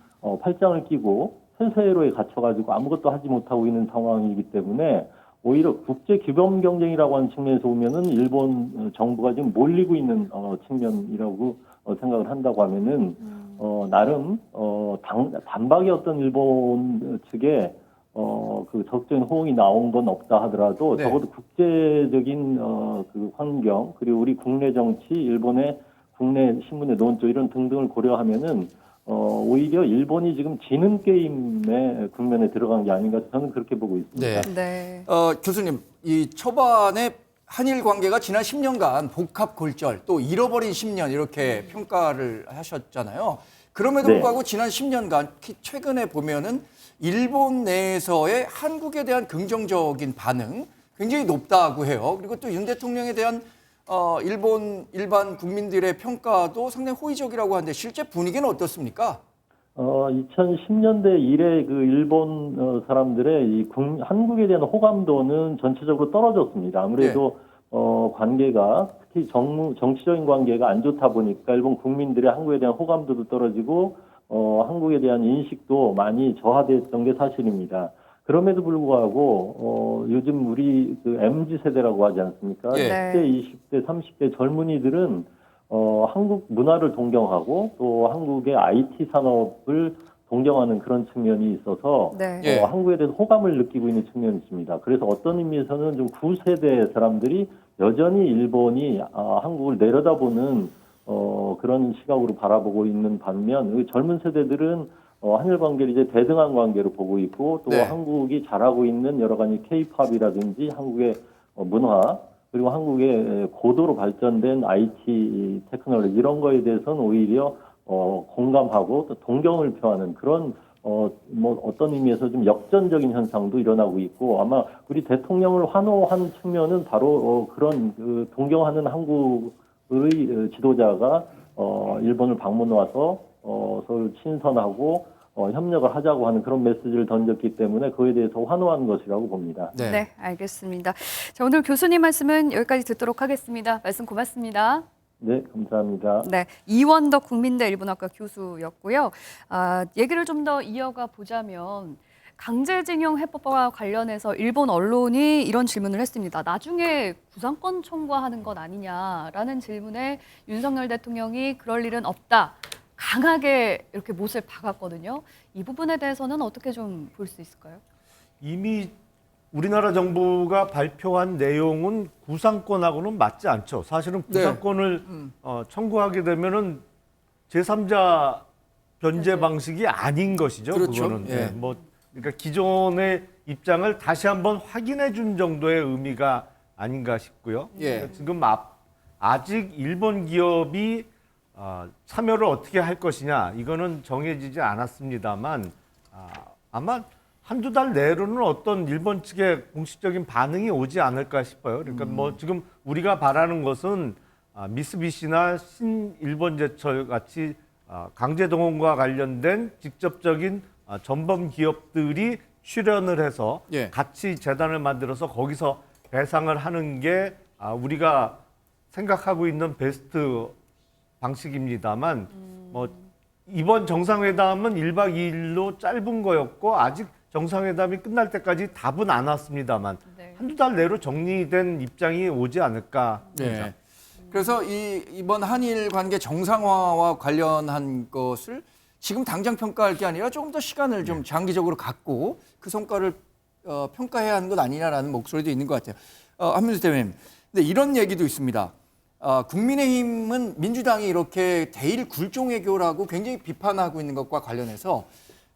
Speaker 10: 팔짱을 끼고 폐쇄로에 갇혀가지고 아무것도 하지 못하고 있는 상황이기 때문에 오히려 국제 규범 경쟁이라고 하는 측면에서 보면은 일본 정부가 지금 몰리고 있는 측면이라고 생각을 한다고 하면은 나름 단박에 어떤 일본 측에 그 적극적인 호응이 나온 건 없다 하더라도
Speaker 1: 네.
Speaker 10: 적어도 국제적인 그 환경 그리고 우리 국내 정치, 일본의 국내 신문의 논조 이런 등등을 고려하면은 오히려 일본이 지금 지는 게임의 국면에 들어간 게 아닌가 저는 그렇게 보고 있습니다.
Speaker 1: 네.
Speaker 2: 네.
Speaker 1: 교수님, 이 초반에 한일 관계가 지난 10년간 복합 골절 또 잃어버린 10년 이렇게 평가를 하셨잖아요. 그럼에도
Speaker 10: 네.
Speaker 1: 불구하고 지난 10년간 특히 최근에 보면은 일본 내에서의 한국에 대한 긍정적인 반응 굉장히 높다고 해요. 그리고 또 윤 대통령에 대한 일본 일반 국민들의 평가도 상당히 호의적이라고 하는데 실제 분위기는 어떻습니까?
Speaker 10: 2010년대 이래 그 일본 사람들의 한국에 대한 호감도는 전체적으로 떨어졌습니다. 아무래도 관계가 특히 정치적인 관계가 안 좋다 보니까 일본 국민들의 한국에 대한 호감도도 떨어지고 한국에 대한 인식도 많이 저하됐던 게 사실입니다. 그럼에도 불구하고 요즘 우리 그 MZ 세대라고 하지 않습니까?
Speaker 1: 예.
Speaker 10: 10대, 20대, 30대 젊은이들은 한국 문화를 동경하고 또 한국의 IT 산업을 동경하는 그런 측면이 있어서
Speaker 2: 네.
Speaker 1: 예.
Speaker 10: 한국에 대해서 호감을 느끼고 있는 측면이 있습니다. 그래서 어떤 의미에서는 좀 구세대 사람들이 여전히 일본이 한국을 내려다보는 그런 시각으로 바라보고 있는 반면 젊은 세대들은 한일 관계를 이제 대등한 관계로 보고 있고 또
Speaker 1: 네.
Speaker 10: 한국이 잘하고 있는 여러 가지 K-팝이라든지 한국의 문화 그리고 한국의 고도로 발전된 IT 테크놀로지 이런 거에 대해서는 오히려 공감하고 또 동경을 표하는 그런 어떤 의미에서 좀 역전적인 현상도 일어나고 있고 아마 우리 대통령을 환호한 측면은 바로 그런 그 동경하는 한국의 지도자가 일본을 방문 와서 서로 친선하고 협력을 하자고 하는 그런 메시지를 던졌기 때문에 그에 대해서 환호한 것이라고 봅니다.
Speaker 2: 네, 알겠습니다. 자, 오늘 교수님 말씀은 여기까지 듣도록 하겠습니다. 말씀 고맙습니다.
Speaker 10: 네, 감사합니다.
Speaker 2: 네, 이원덕 국민대 일본학과 교수였고요. 얘기를 좀 더 이어가 보자면 강제징용 해법과 관련해서 일본 언론이 이런 질문을 했습니다. 나중에 구상권 청구하는 것 아니냐라는 질문에 윤석열 대통령이 그럴 일은 없다. 강하게 이렇게 못을 박았거든요. 이 부분에 대해서는 어떻게 좀 볼 수 있을까요?
Speaker 3: 이미 우리나라 정부가 발표한 내용은 구상권하고는 맞지 않죠. 사실은 구상권을 청구하게 되면은 제3자 변제 방식이 아닌 것이죠.
Speaker 1: 그렇죠.
Speaker 3: 그거는
Speaker 1: 예.
Speaker 3: 그러니까 기존의 입장을 다시 한번 확인해 준 정도의 의미가 아닌가 싶고요.
Speaker 1: 예.
Speaker 3: 그러니까 지금 아직 일본 기업이 참여를 어떻게 할 것이냐 이거는 정해지지 않았습니다만 아마 한두 달 내로는 어떤 일본 측의 공식적인 반응이 오지 않을까 싶어요. 그러니까 지금 우리가 바라는 것은 미쓰비시나 신일본제철 같이 강제동원과 관련된 직접적인 전범 기업들이 출연을 해서
Speaker 1: 예.
Speaker 3: 같이 재단을 만들어서 거기서 배상을 하는 게 우리가 생각하고 있는 베스트 방식입니다만 이번 정상회담은 1박 2일로 짧은 거였고 아직 정상회담이 끝날 때까지 답은 안 왔습니다만
Speaker 2: 네.
Speaker 3: 한두 달 내로 정리된 입장이 오지 않을까 합니다.
Speaker 1: 네. 그래서 이번 한일 관계 정상화와 관련한 것을 지금 당장 평가할 게 아니라 조금 더 시간을 좀 장기적으로 갖고 그 성과를 평가해야 하는 것 아니냐라는 목소리도 있는 것 같아요. 한민수 대표님, 근데 이런 얘기도 있습니다. 국민의힘은 민주당이 이렇게 대일 굴종 외교라고 굉장히 비판하고 있는 것과 관련해서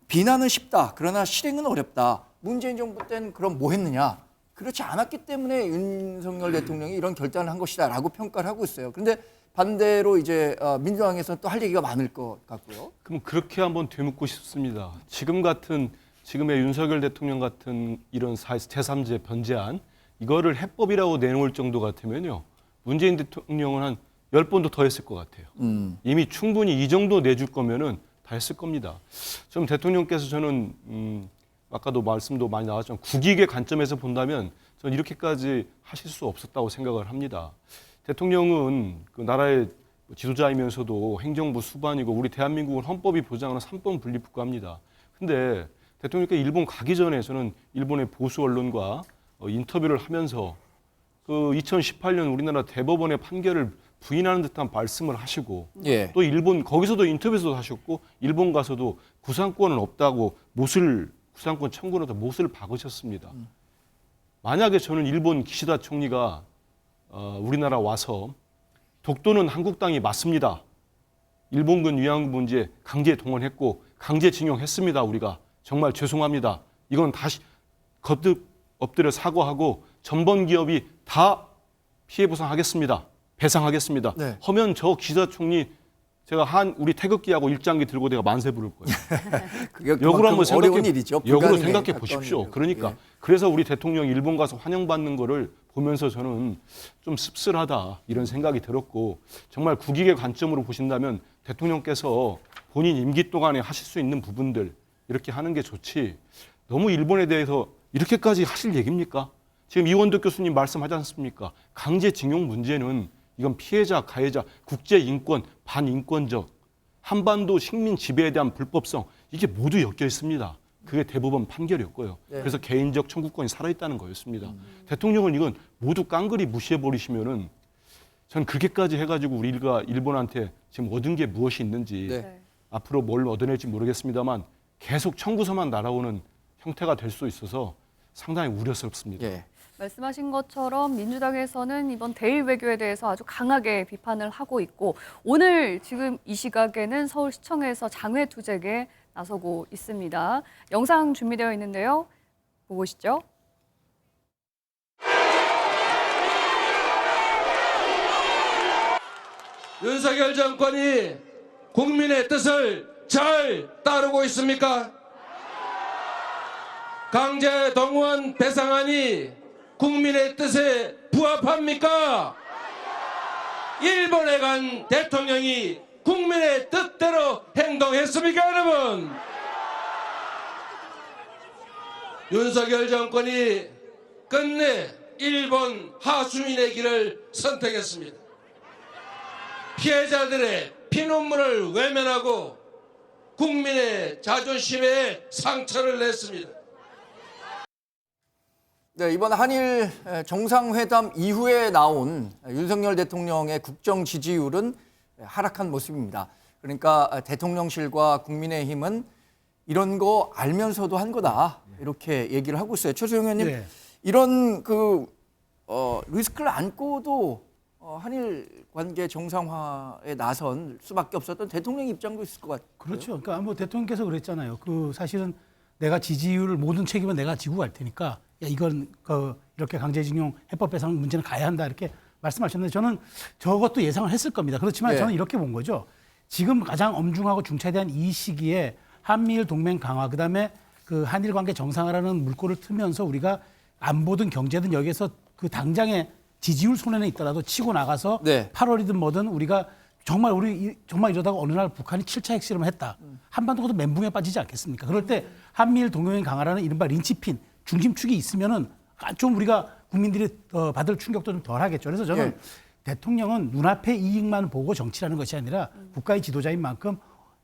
Speaker 1: 비난은 쉽다. 그러나 실행은 어렵다. 문재인 정부 때는 그럼 뭐 했느냐. 그렇지 않았기 때문에 윤석열 대통령이 이런 결단을 한 것이다라고 평가를 하고 있어요. 그런데 반대로 이제 민주당에서는 또 할 얘기가 많을 것 같고요.
Speaker 4: 그럼 그렇게 한번 되묻고 싶습니다. 지금의 윤석열 대통령 같은 이런 제3제 변제안 이거를 해법이라고 내놓을 정도 같으면요. 문재인 대통령은 한 10번도 더 했을 것 같아요. 이미 충분히 이 정도 내줄 거면은 다 했을 겁니다. 좀 대통령께서 저는 아까도 말씀도 많이 나왔지만 국익의 관점에서 본다면 저는 이렇게까지 하실 수 없었다고 생각을 합니다. 대통령은 그 나라의 지도자이면서도 행정부 수반이고 우리 대한민국은 헌법이 보장하는 3권 분립국가입니다. 근데 대통령께서 일본 가기 전에 저는 일본의 보수 언론과 인터뷰를 하면서 그 2018년 우리나라 대법원의 판결을 부인하는 듯한 말씀을 하시고
Speaker 1: 예.
Speaker 4: 또 일본 거기서도 인터뷰에서도 하셨고 일본 가서도 구상권은 없다고 구상권 청구로도 못을 박으셨습니다. 만약에 저는 일본 기시다 총리가 우리나라 와서 독도는 한국 땅이 맞습니다. 일본군 위안부 문제 강제 동원했고 강제징용했습니다. 우리가 정말 죄송합니다. 이건 다시 거듭 엎드려 사과하고 전범 기업이 다 피해 보상하겠습니다. 배상하겠습니다.
Speaker 1: 네.
Speaker 4: 하면 저 기시다 총리 제가 우리 태극기하고 일장기 들고 내가 만세 부를 거예요.
Speaker 1: 그게
Speaker 4: 역으로 한번
Speaker 1: 어려운 일이죠.
Speaker 4: 역으로
Speaker 1: 불가능에
Speaker 4: 생각해
Speaker 1: 가까운
Speaker 4: 보십시오.
Speaker 1: 일이죠.
Speaker 4: 그러니까
Speaker 1: 예.
Speaker 4: 그래서 우리 대통령이 일본 가서 환영받는 거를 보면서 저는 좀 씁쓸하다 이런 생각이 들었고 정말 국익의 관점으로 보신다면 대통령께서 본인 임기 동안에 하실 수 있는 부분들 이렇게 하는 게 좋지 너무 일본에 대해서 이렇게까지 하실 얘기입니까? 지금 이원덕 교수님 말씀하지 않습니까? 강제징용 문제는 이건 피해자, 가해자, 국제인권, 반인권적, 한반도 식민 지배에 대한 불법성 이게 모두 엮여 있습니다. 그게 대법원 판결이었고요.
Speaker 1: 네.
Speaker 4: 그래서 개인적 청구권이 살아있다는 거였습니다. 대통령은 이건 모두 깡그리 무시해버리시면은 전 그렇게까지 해가지고 우리가 일본한테 지금 얻은 게 무엇이 있는지
Speaker 1: 네.
Speaker 4: 앞으로 뭘 얻어낼지 모르겠습니다만 계속 청구서만 날아오는 형태가 될 수 있어서 상당히 우려스럽습니다.
Speaker 1: 예.
Speaker 2: 말씀하신 것처럼 민주당에서는 이번 대일 외교에 대해서 아주 강하게 비판을 하고 있고 오늘 지금 이 시각에는 서울시청에서 장외 투쟁에 나서고 있습니다. 영상 준비되어 있는데요. 보고 오시죠.
Speaker 11: 윤석열 정권이 국민의 뜻을 잘 따르고 있습니까? 강제 동원 배상안이 국민의 뜻에 부합합니까? 일본에 간 대통령이 국민의 뜻대로 행동했습니까, 여러분? 윤석열 정권이 끝내 일본 하수인의 길을 선택했습니다. 피해자들의 피눈물을 외면하고 국민의 자존심에 상처를 냈습니다.
Speaker 1: 네, 이번 한일 정상회담 이후에 나온 윤석열 대통령의 국정 지지율은 하락한 모습입니다. 그러니까 대통령실과 국민의힘은 이런 거 알면서도 한 거다 이렇게 얘기를 하고 있어요. 최수영 의원님,
Speaker 5: 네.
Speaker 1: 이런 리스크를 안고도 한일 관계 정상화에 나선 수밖에 없었던 대통령 입장도 있을 것 같아요.
Speaker 5: 그렇죠. 그러니까 뭐 대통령께서 그랬잖아요. 그 사실은 내가 지지율 모든 책임은 내가 지고 갈 테니까 야, 이건 이렇게 강제징용 해법 배상 문제는 가야 한다 이렇게 말씀하셨는데 저는 저것도 예상을 했을 겁니다. 그렇지만
Speaker 1: 네.
Speaker 5: 저는 이렇게 본 거죠. 지금 가장 엄중하고 중차대한 이 시기에 한미일 동맹 강화 그다음에 그 한일 관계 정상화라는 물꼬를 트면서 우리가 안보든 경제든 여기에서 그 당장의 지지율 손해는 있더라도 치고 나가서
Speaker 1: 네.
Speaker 5: 8월이든 뭐든 우리가 정말 정말 이러다가 어느 날 북한이 7차 핵실험을 했다. 한반도가 멘붕에 빠지지 않겠습니까? 그럴 때 한미일 동맹 강화라는 이른바 린치핀 중심축이 있으면은 좀 우리가 국민들이 받을 충격도 좀 덜하겠죠. 그래서 저는 대통령은 눈앞의 이익만 보고 정치라는 것이 아니라 국가의 지도자인 만큼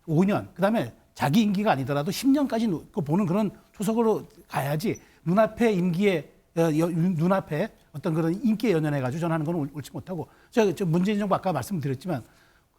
Speaker 5: 5년 그다음에 자기 임기가 아니더라도 10년까지 보는 그런 초석으로 가야지 눈앞의 임기에 눈앞에 어떤 그런 인기에 연연해가지고 저는 하는 건 옳지 못하고 저 문재인 정부 아까 말씀드렸지만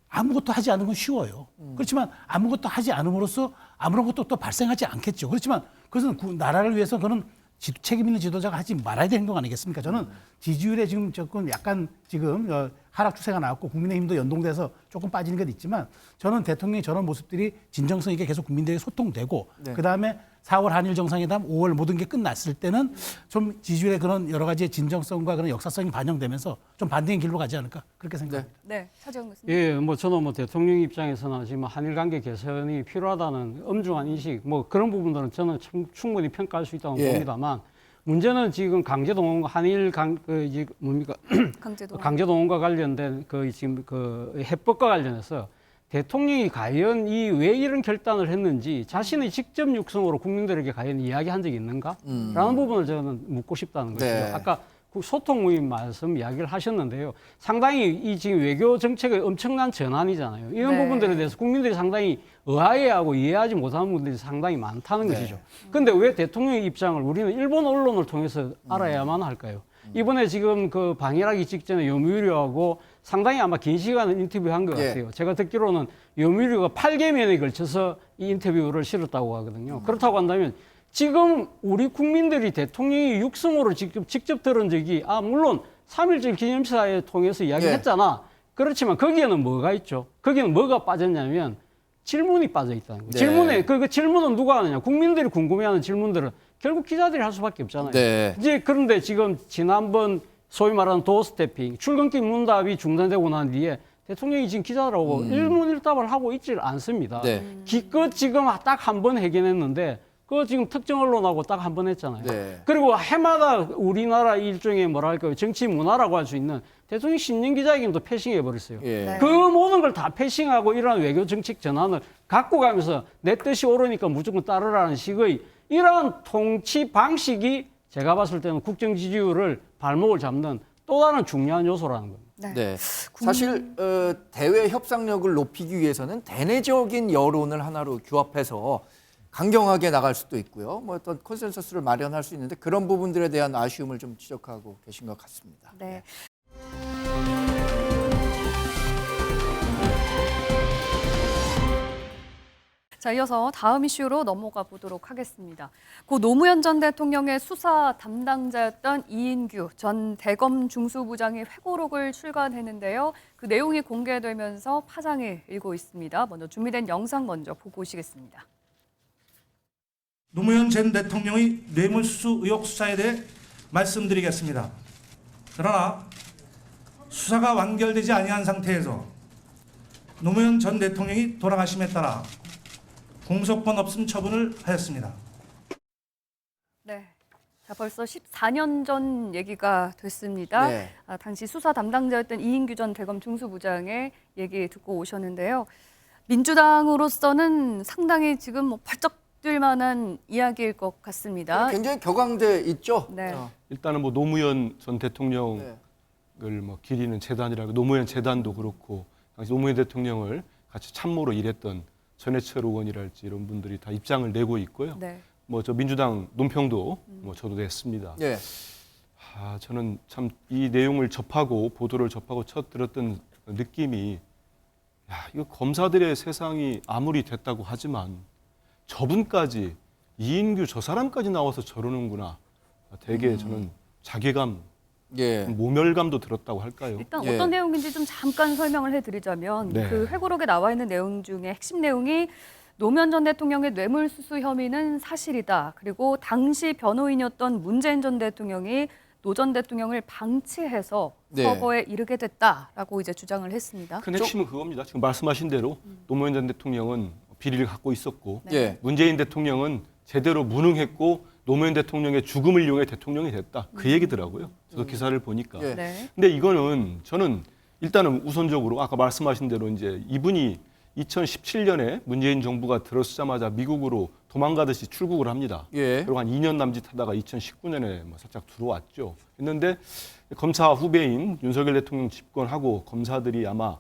Speaker 5: 아무것도 하지 않은 건 쉬워요. 그렇지만 아무것도 하지 않음으로써 아무런 것도 또 발생하지 않겠죠. 그렇지만 그것은 나라를 위해서 그는 책임 있는 지도자가 하지 말아야 될 행동 아니겠습니까? 저는 지지율에 지금 조금 약간 지금 하락 추세가 나왔고 국민의힘도 연동돼서 조금 빠지는 것 있지만 저는 대통령의 저런 모습들이 진정성 있게 계속 국민들에게 소통되고
Speaker 1: 네.
Speaker 5: 그다음에 4월 한일 정상회담 5월 모든 게 끝났을 때는 좀 지지율의 그런 여러 가지 진정성과 그런 역사성이 반영되면서 좀 반대의 길로 가지 않을까 그렇게 생각합니다.
Speaker 2: 네, 차재영 교수님.
Speaker 6: 예, 뭐 저는 뭐 대통령 입장에서는 지금 한일 관계 개선이 필요하다는 엄중한 인식, 뭐 그런 부분들은 저는 충분히 평가할 수 있다고
Speaker 1: 예.
Speaker 6: 봅니다만 문제는 지금 강제동원 한일 강제동원과 관련된 지금 해법과 관련해서 대통령이 과연 왜 이런 결단을 했는지 자신의 직접 육성으로 국민들에게 과연 이야기한 적이 있는가라는 부분을 저는 묻고 싶다는 것이죠.
Speaker 1: 네.
Speaker 6: 아까 소통 모임 말씀 이야기를 하셨는데요. 상당히 이 지금 외교 정책의 엄청난 전환이잖아요. 이런
Speaker 2: 네.
Speaker 6: 부분들에 대해서 국민들이 상당히 의아해하고 이해하지 못하는 분들이 상당히 많다는 것이죠. 그런데 왜 대통령의 입장을 우리는 일본 언론을 통해서 알아야만 할까요? 이번에 지금 그 방일하기 직전에 요미우리하고 상당히 아마 긴 시간을 인터뷰한 것 같아요. 제가 듣기로는 요미우리가 8개면에 걸쳐서 이 인터뷰를 실었다고 하거든요. 그렇다고 한다면 지금 우리 국민들이 대통령이 육성으로 직접 들은 적이 물론 3.1절 기념사에 통해서 이야기했잖아. 그렇지만 거기에는 뭐가 있죠? 거기는 뭐가 빠졌냐면 질문이 빠져 있다는 거예요.
Speaker 1: 네.
Speaker 6: 질문에 그 질문은 누가 하느냐? 국민들이 궁금해하는 질문들은 결국 기자들이 할 수밖에 없잖아요.
Speaker 1: 네.
Speaker 6: 이제 그런데 지금 지난번 소위 말하는 도어 스태핑, 출근길 문답이 중단되고 난 뒤에 대통령이 지금 기자들하고 일문일답을 하고 있질 않습니다.
Speaker 1: 네.
Speaker 6: 기껏 지금 딱 한 번 해견했는데 그거 지금 특정 언론하고 딱 한 번 했잖아요.
Speaker 1: 네.
Speaker 6: 그리고 해마다 우리나라 일종의 뭐랄까요, 정치 문화라고 할 수 있는 대통령 신년 기자회견도 패싱해 버렸어요.
Speaker 1: 예.
Speaker 6: 그 모든 걸 다 패싱하고 이러한 외교 정책 전환을 갖고 가면서 내 뜻이 옳으니까 무조건 따르라는 식의 이러한 통치 방식이 제가 봤을 때는 국정 지지율을 발목을 잡는 또 다른 중요한 요소라는 겁니다.
Speaker 1: 네. 사실 대외 협상력을 높이기 위해서는 대내적인 여론을 하나로 규합해서 강경하게 나갈 수도 있고요. 뭐 어떤 컨센서스를 마련할 수 있는데 그런 부분들에 대한 아쉬움을 좀 지적하고 계신 것 같습니다.
Speaker 2: 네. 자, 이어서 다음 이슈로 넘어가 보도록 하겠습니다. 고 노무현 전 대통령의 수사 담당자였던 이인규 전 대검 중수부장이 회고록을 출간했는데요. 그 내용이 공개되면서 파장이 일고 있습니다. 먼저 준비된 영상 먼저 보고 오시겠습니다.
Speaker 12: 노무현 전 대통령의 뇌물수수 의혹 수사에 대해 말씀드리겠습니다. 그러나 수사가 완결되지 아니한 상태에서 노무현 전 대통령이 돌아가심에 따라 공소권 없음 처분을 하였습니다.
Speaker 2: 네. 자, 벌써 14년 전 얘기가 됐습니다.
Speaker 1: 네.
Speaker 2: 당시 수사 담당자였던 이인규 전 대검 중수부장의 얘기 듣고 오셨는데요. 민주당으로서는 상당히 지금 뭐 벌쩍 뛸 만한 이야기일 것 같습니다.
Speaker 1: 굉장히 격앙돼 있죠.
Speaker 2: 네.
Speaker 4: 일단은 뭐 노무현 전 대통령을
Speaker 1: 네.
Speaker 4: 뭐 기리는 재단이라고 노무현 재단도 그렇고 당시 노무현 대통령을 같이 참모로 일했던 전해철 의원이랄지 이런 분들이 다 입장을 내고 있고요.
Speaker 2: 네.
Speaker 4: 뭐 저 민주당 논평도 뭐 저도 냈습니다.
Speaker 1: 네.
Speaker 4: 저는 참 이 내용을 접하고 보도를 접하고 첫 들었던 느낌이 이거 검사들의 세상이 아무리 됐다고 하지만 저분까지 이인규 저 사람까지 나와서 저러는구나. 되게 저는 자괴감,
Speaker 1: 예.
Speaker 4: 모멸감도 들었다고 할까요?
Speaker 2: 일단
Speaker 1: 예.
Speaker 2: 어떤 내용인지 좀 잠깐 설명을 해드리자면
Speaker 4: 네.
Speaker 2: 그 회고록에 나와 있는 내용 중에 핵심 내용이 노무현 전 대통령의 뇌물수수 혐의는 사실이다. 그리고 당시 변호인이었던 문재인 전 대통령이 노 전 대통령을 방치해서
Speaker 1: 네.
Speaker 2: 서거에 이르게 됐다라고 이제 주장을 했습니다.
Speaker 4: 큰 핵심은 그겁니다. 지금 말씀하신 대로 노무현 전 대통령은 비리를 갖고 있었고
Speaker 2: 네.
Speaker 1: 예.
Speaker 4: 문재인 대통령은 제대로 무능했고 노무현 대통령의 죽음을 이용해 대통령이 됐다. 그 얘기더라고요. 저도 기사를 보니까.
Speaker 1: 예.
Speaker 2: 네.
Speaker 4: 근데 이거는 저는 일단은 우선적으로 아까 말씀하신 대로 이제 이분이 2017년에 문재인 정부가 들어서자마자 미국으로 도망가듯이 출국을 합니다.
Speaker 1: 예.
Speaker 4: 그리고 한 2년 남짓 하다가 2019년에 뭐 살짝 들어왔죠. 했는데 검사 후배인 윤석열 대통령 집권하고 검사들이 아마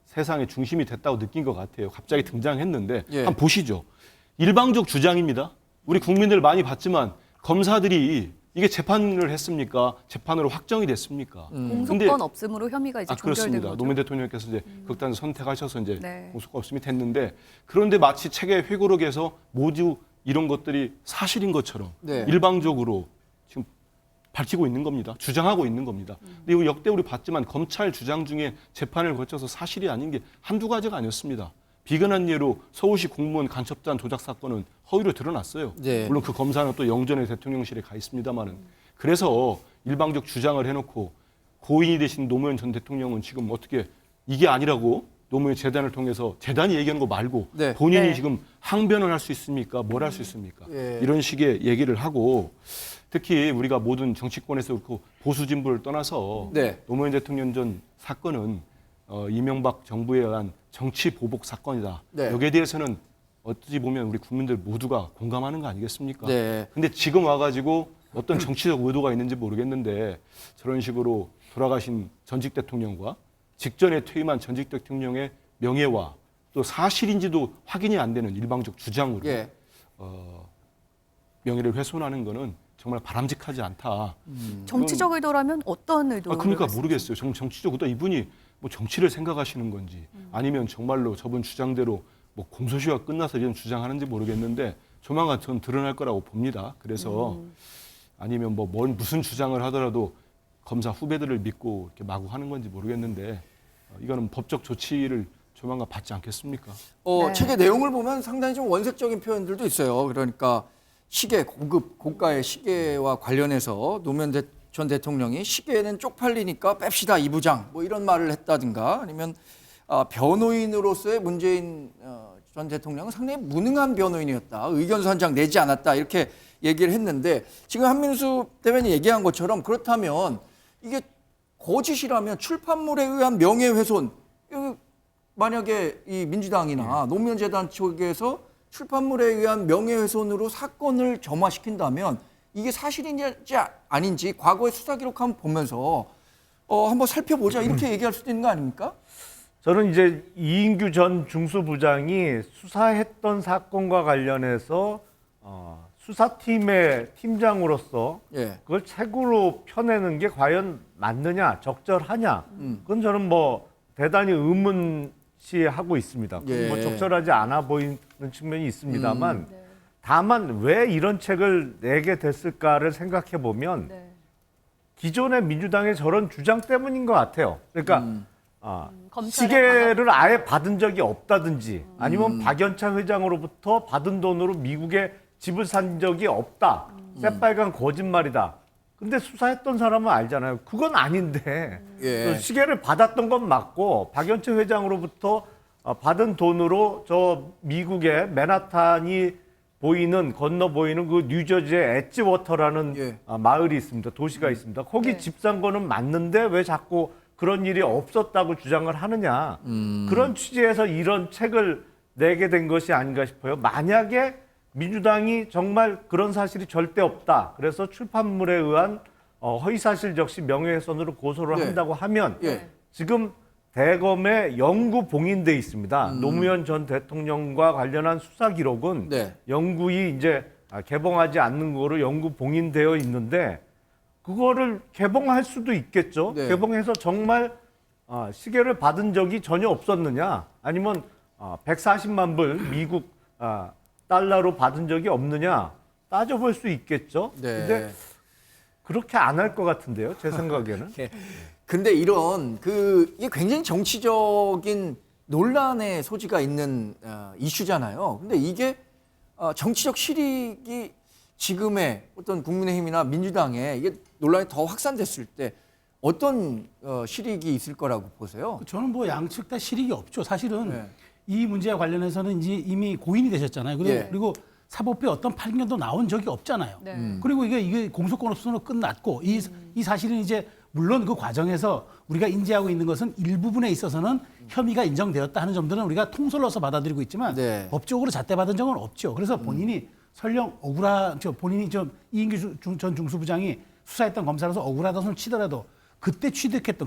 Speaker 4: 세상의 중심이 됐다고 느낀 것 같아요. 갑자기 등장했는데
Speaker 1: 예.
Speaker 4: 한번 보시죠. 일방적 주장입니다. 우리 국민들 많이 봤지만 검사들이 이게 재판을 했습니까? 재판으로 확정이 됐습니까?
Speaker 2: 공소권 없음으로 혐의가 이제 종결된
Speaker 4: 그렇습니다.
Speaker 2: 거죠.
Speaker 4: 노무현 대통령께서 이제 극단 선택하셔서 이제
Speaker 2: 네.
Speaker 4: 공소권 없음이 됐는데 그런데 마치 책의 회고록에서 모두 이런 것들이 사실인 것처럼
Speaker 1: 네.
Speaker 4: 일방적으로 지금 밝히고 있는 겁니다. 주장하고 있는 겁니다. 근데 이거 역대 우리 봤지만 검찰 주장 중에 재판을 거쳐서 사실이 아닌 게 한두 가지가 아니었습니다. 비근한 예로 서울시 공무원 간첩단 조작 사건은 허위로 드러났어요.
Speaker 1: 네.
Speaker 4: 물론 그 검사는 또 영전에 대통령실에 가 있습니다만은 그래서 일방적 주장을 해놓고 고인이 되신 노무현 전 대통령은 지금 어떻게 이게 아니라고 노무현 재단을 통해서 재단이 얘기하는 거 말고
Speaker 1: 네.
Speaker 4: 본인이
Speaker 2: 네.
Speaker 4: 지금 항변을 할 수 있습니까? 뭘 할 수 있습니까?
Speaker 1: 예.
Speaker 4: 이런 식의 얘기를 하고 특히 우리가 모든 정치권에서 그렇고 보수 진보를 떠나서
Speaker 1: 네.
Speaker 4: 노무현 대통령 전 사건은 이명박 정부에 의한 정치 보복 사건이다.
Speaker 1: 네.
Speaker 4: 여기에 대해서는 어찌 보면 우리 국민들 모두가 공감하는 거 아니겠습니까?
Speaker 1: 네.
Speaker 4: 근데 지금 와가지고 어떤 정치적 의도가 있는지 모르겠는데 저런 식으로 돌아가신 전직 대통령과 직전에 퇴임한 전직 대통령의 명예와 또 사실인지도 확인이 안 되는 일방적 주장으로
Speaker 1: 예.
Speaker 4: 명예를 훼손하는 거는 정말 바람직하지 않다.
Speaker 2: 정치적 의도라면 어떤 의도?
Speaker 4: 그러니까 모르겠어요. 정치적 의도 이분이 뭐 정치를 생각하시는 건지 아니면 정말로 저분 주장대로 뭐 공소시효가 끝나서 이런 주장하는지 모르겠는데 조만간 전 드러날 거라고 봅니다. 그래서 아니면 무슨 주장을 하더라도 검사 후배들을 믿고 이렇게 마구 하는 건지 모르겠는데 이거는 법적 조치를 조만간 받지 않겠습니까?
Speaker 2: 네.
Speaker 1: 책의 내용을 보면 상당히 좀 원색적인 표현들도 있어요. 그러니까 시계, 고가의 시계와 관련해서 노무현 전 대통령이 시계는 쪽팔리니까 뺍시다 이 부장 뭐 이런 말을 했다든가 아니면 변호인으로서의 문재인 전 대통령은 상당히 무능한 변호인이었다. 의견서 한 장 내지 않았다. 이렇게 얘기를 했는데 지금 한민수 대변인이 얘기한 것처럼 그렇다면 이게 거짓이라면 출판물에 의한 명예훼손 만약에 이 민주당이나 노무현 재단 쪽에서 출판물에 의한 명예훼손으로 사건을 점화시킨다면 이게 사실인지 아닌지 과거의 수사 기록 한번 보면서 한번 살펴보자 이렇게 얘기할 수도 있는 거 아닙니까?
Speaker 3: 저는 이제 이인규 전 중수부장이 수사했던 사건과 관련해서 수사팀의 팀장으로서
Speaker 1: 예.
Speaker 3: 그걸 책으로 펴내는 게 과연 맞느냐, 적절하냐, 그건 저는 대단히 의문시하고 있습니다.
Speaker 1: 예.
Speaker 3: 적절하지 않아 보이는 측면이 있습니다만 다만 왜 이런 책을 내게 됐을까를 생각해 보면
Speaker 2: 네.
Speaker 3: 기존의 민주당의 저런 주장 때문인 것 같아요. 그러니까
Speaker 2: 검찰의
Speaker 3: 시계를 아예 받은 적이 없다든지 아니면 박연차 회장으로부터 받은 돈으로 미국에 집을 산 적이 없다. 새빨간 거짓말이다. 근데 수사했던 사람은 알잖아요. 그건 아닌데
Speaker 1: 예.
Speaker 3: 시계를 받았던 건 맞고 박연차 회장으로부터 받은 돈으로 저 미국의 맨하탄이 건너 보이는 그 뉴저지의 엣지워터라는
Speaker 1: 예.
Speaker 3: 마을이 있습니다. 도시가 있습니다. 거기
Speaker 2: 네.
Speaker 3: 집 산 거는 맞는데 왜 자꾸 그런 일이 없었다고 주장을 하느냐. 그런 취지에서 이런 책을 내게 된 것이 아닌가 싶어요. 만약에 민주당이 정말 그런 사실이 절대 없다. 그래서 출판물에 의한 허위사실 적시 명예훼손으로 고소를
Speaker 1: 네.
Speaker 3: 한다고 하면
Speaker 1: 예.
Speaker 3: 지금 대검에 영구 봉인돼 있습니다. 노무현 전 대통령과 관련한 수사 기록은
Speaker 1: 네.
Speaker 3: 영구히 이제 개봉하지 않는 거로 영구 봉인되어 있는데 그거를 개봉할 수도 있겠죠.
Speaker 1: 네.
Speaker 3: 개봉해서 정말 시계를 받은 적이 전혀 없었느냐 아니면 140만 불 미국 달러로 받은 적이 없느냐 따져볼 수 있겠죠.
Speaker 1: 네.
Speaker 3: 근데 그렇게 안 할 것 같은데요. 제 생각에는.
Speaker 1: 근데 이게 굉장히 정치적인 논란의 소지가 있는 이슈잖아요. 근데 이게 정치적 실익이 지금의 어떤 국민의힘이나 민주당에 이게 논란이 더 확산됐을 때 어떤 실익이 있을 거라고 보세요?
Speaker 5: 저는 양측 다 실익이 없죠. 사실은
Speaker 1: 네.
Speaker 5: 이 문제와 관련해서는 이제 이미 고인이 되셨잖아요. 그리고 사법부에 어떤 판결도 나온 적이 없잖아요.
Speaker 2: 네.
Speaker 5: 그리고 이게 공소권 없음으로 끝났고 이 사실은 이제 물론 그 과정에서 우리가 인지하고 있는 것은 일부분에 있어서는 혐의가 인정되었다 하는 점들은 우리가 통설로서 받아들이고 있지만
Speaker 1: 네.
Speaker 5: 법적으로 잣대받은 적은 없죠. 그래서 본인이 설령 본인이 이인규 전 중수부장이 수사했던 검사로서 억울하다 손을 치더라도 그때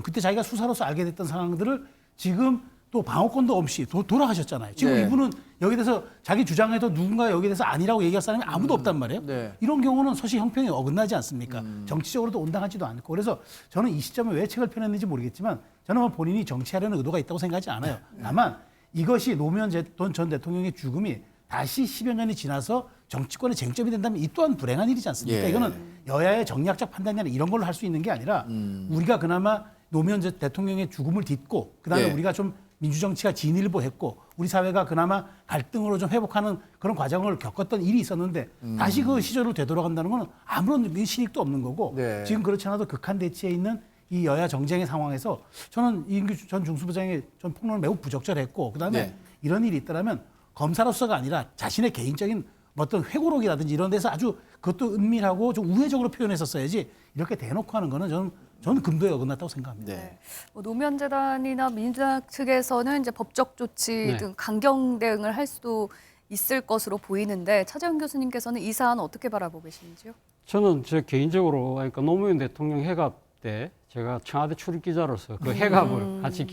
Speaker 5: 그때 자기가 수사로서 알게 됐던 상황들을 지금 또 방어권도 없이 돌아가셨잖아요. 지금
Speaker 1: 네.
Speaker 5: 이분은 여기 대해서 자기 주장해도 누군가 여기 대해서 아니라고 얘기할 사람이 아무도 없단 말이에요.
Speaker 1: 네.
Speaker 5: 이런 경우는 서시 형평이 어긋나지 않습니까? 정치적으로도 온당하지도 않고. 그래서 저는 이 시점에 왜 책을 펴냈는지 모르겠지만 저는 본인이 정치하려는 의도가 있다고 생각하지 않아요. 다만 이것이 노무현 전 대통령의 죽음이 다시 10여 년이 지나서 정치권의 쟁점이 된다면 이 또한 불행한 일이지 않습니까?
Speaker 1: 예.
Speaker 5: 이거는 여야의 정략적 판단이 아니라 이런 걸로 할 수 있는 게 아니라 우리가 그나마 노무현 대통령의 죽음을 딛고 그다음에
Speaker 1: 예.
Speaker 5: 우리가 좀 민주정치가 진일보했고 우리 사회가 그나마 갈등으로 좀 회복하는 그런 과정을 겪었던 일이 있었는데 다시 그 시절로 되돌아간다는 건 아무런 실익도 없는 거고
Speaker 1: 네.
Speaker 5: 지금 그렇지 않아도 극한 대치에 있는 이 여야 정쟁의 상황에서 저는 이인규 전 중수부장의 전 폭로는 매우 부적절했고 그다음에
Speaker 1: 네.
Speaker 5: 이런 일이 있다면 검사로서가 아니라 자신의 개인적인 어떤 회고록이라든지 이런 데서 아주 그것도 은밀하고 좀 우회적으로 표현했었어야지 이렇게 대놓고 하는 거는 저는 금도에 어긋났다고 생각합니다.
Speaker 1: 네.
Speaker 2: 노무현 재단이나 민주당 측에서는 이제 법적 조치 등 강경 대응을 할 수도 있을 것으로 보이는데 차재현 교수님께서는 이 사안 어떻게 바라보고 계시는지요?
Speaker 6: 저는 제 개인적으로 그러니까 노무현 대통령 해갑 때 제가 청와대 출입기자로서 그 해갑을 같이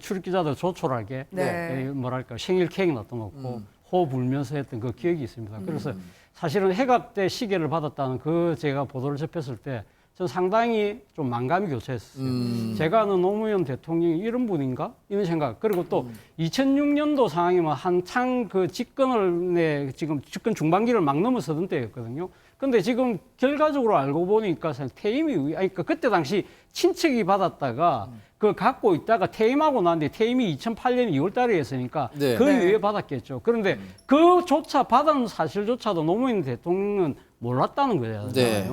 Speaker 6: 출입기자들 조촐하게
Speaker 2: 네.
Speaker 6: 뭐랄까 생일 케이크 놔둬놓고 호 불면서 했던 그 기억이 있습니다. 그래서 사실은 해갑 때 시계를 받았다는 그 제가 보도를 접했을 때 저 상당히 좀 만감이 교차했어요. 제가 아는 노무현 대통령이 이런 분인가? 이런 생각. 그리고 또 2006년도 상황이면 한창 그 지금 집권 중반기를 막 넘어서던 때였거든요. 근데 지금 결과적으로 알고 보니까 사실 그러니까 그때 당시 친척이 받았다가 그 갖고 있다가 퇴임하고 났는데 퇴임이 2008년 2월 달에 했으니까
Speaker 1: 네.
Speaker 6: 그
Speaker 2: 네.
Speaker 6: 이후에 받았겠죠. 그런데 그조차 받은 사실조차도 노무현 대통령은 몰랐다는 거잖아요.
Speaker 1: 네.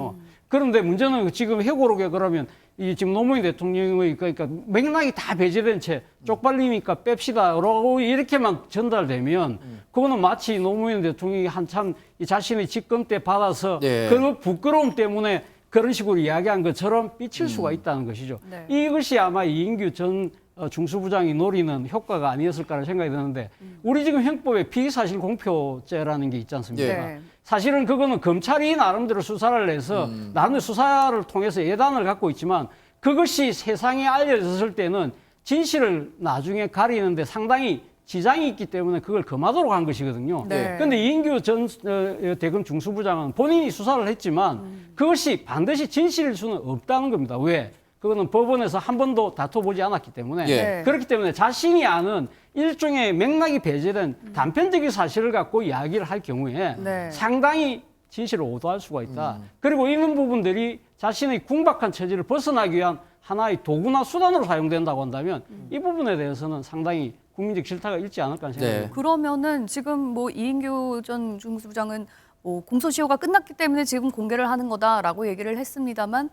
Speaker 6: 그런데 문제는 지금 회고록에 그러면 이 지금 노무현 대통령의 그러니까 맥락이 다 배제된 채 쪽팔리니까 뺍시다라고 이렇게만 전달되면 그거는 마치 노무현 대통령이 한참 이 자신의 집권 때 받아서
Speaker 1: 네.
Speaker 6: 그 부끄러움 때문에 그런 식으로 이야기한 것처럼 삐칠 수가 있다는 것이죠.
Speaker 2: 네.
Speaker 6: 이것이 아마 이인규 전 중수부장이 노리는 효과가 아니었을까라는 생각이 드는데 우리 지금 형법에 피의사실 공표죄라는 게 있지 않습니까?
Speaker 2: 네.
Speaker 6: 사실은 그거는 검찰이 나름대로 수사를 해서 나름대로 수사를 통해서 예단을 갖고 있지만 그것이 세상에 알려졌을 때는 진실을 나중에 가리는데 상당히 지장이 있기 때문에 그걸 금하도록 한 것이거든요.
Speaker 2: 네.
Speaker 6: 그런데 이인규 전 대검 중수부장은 본인이 수사를 했지만 그것이 반드시 진실일 수는 없다는 겁니다. 왜? 그거는 법원에서 한 번도 다퉈보지 않았기 때문에
Speaker 1: 예.
Speaker 6: 그렇기 때문에 자신이 아는 일종의 맥락이 배제된 단편적인 사실을 갖고 이야기를 할 경우에
Speaker 2: 네.
Speaker 6: 상당히 진실을 오도할 수가 있다. 그리고 이런 부분들이 자신의 궁박한 처지를 벗어나기 위한 하나의 도구나 수단으로 사용된다고 한다면 이 부분에 대해서는 상당히 국민적 질타가 있지 않을까 하는 생각이 듭니다.
Speaker 2: 그러면은 지금 뭐 이인규 전 중수부장은 뭐 공소시효가 끝났기 때문에 지금 공개를 하는 거다라고 얘기를 했습니다만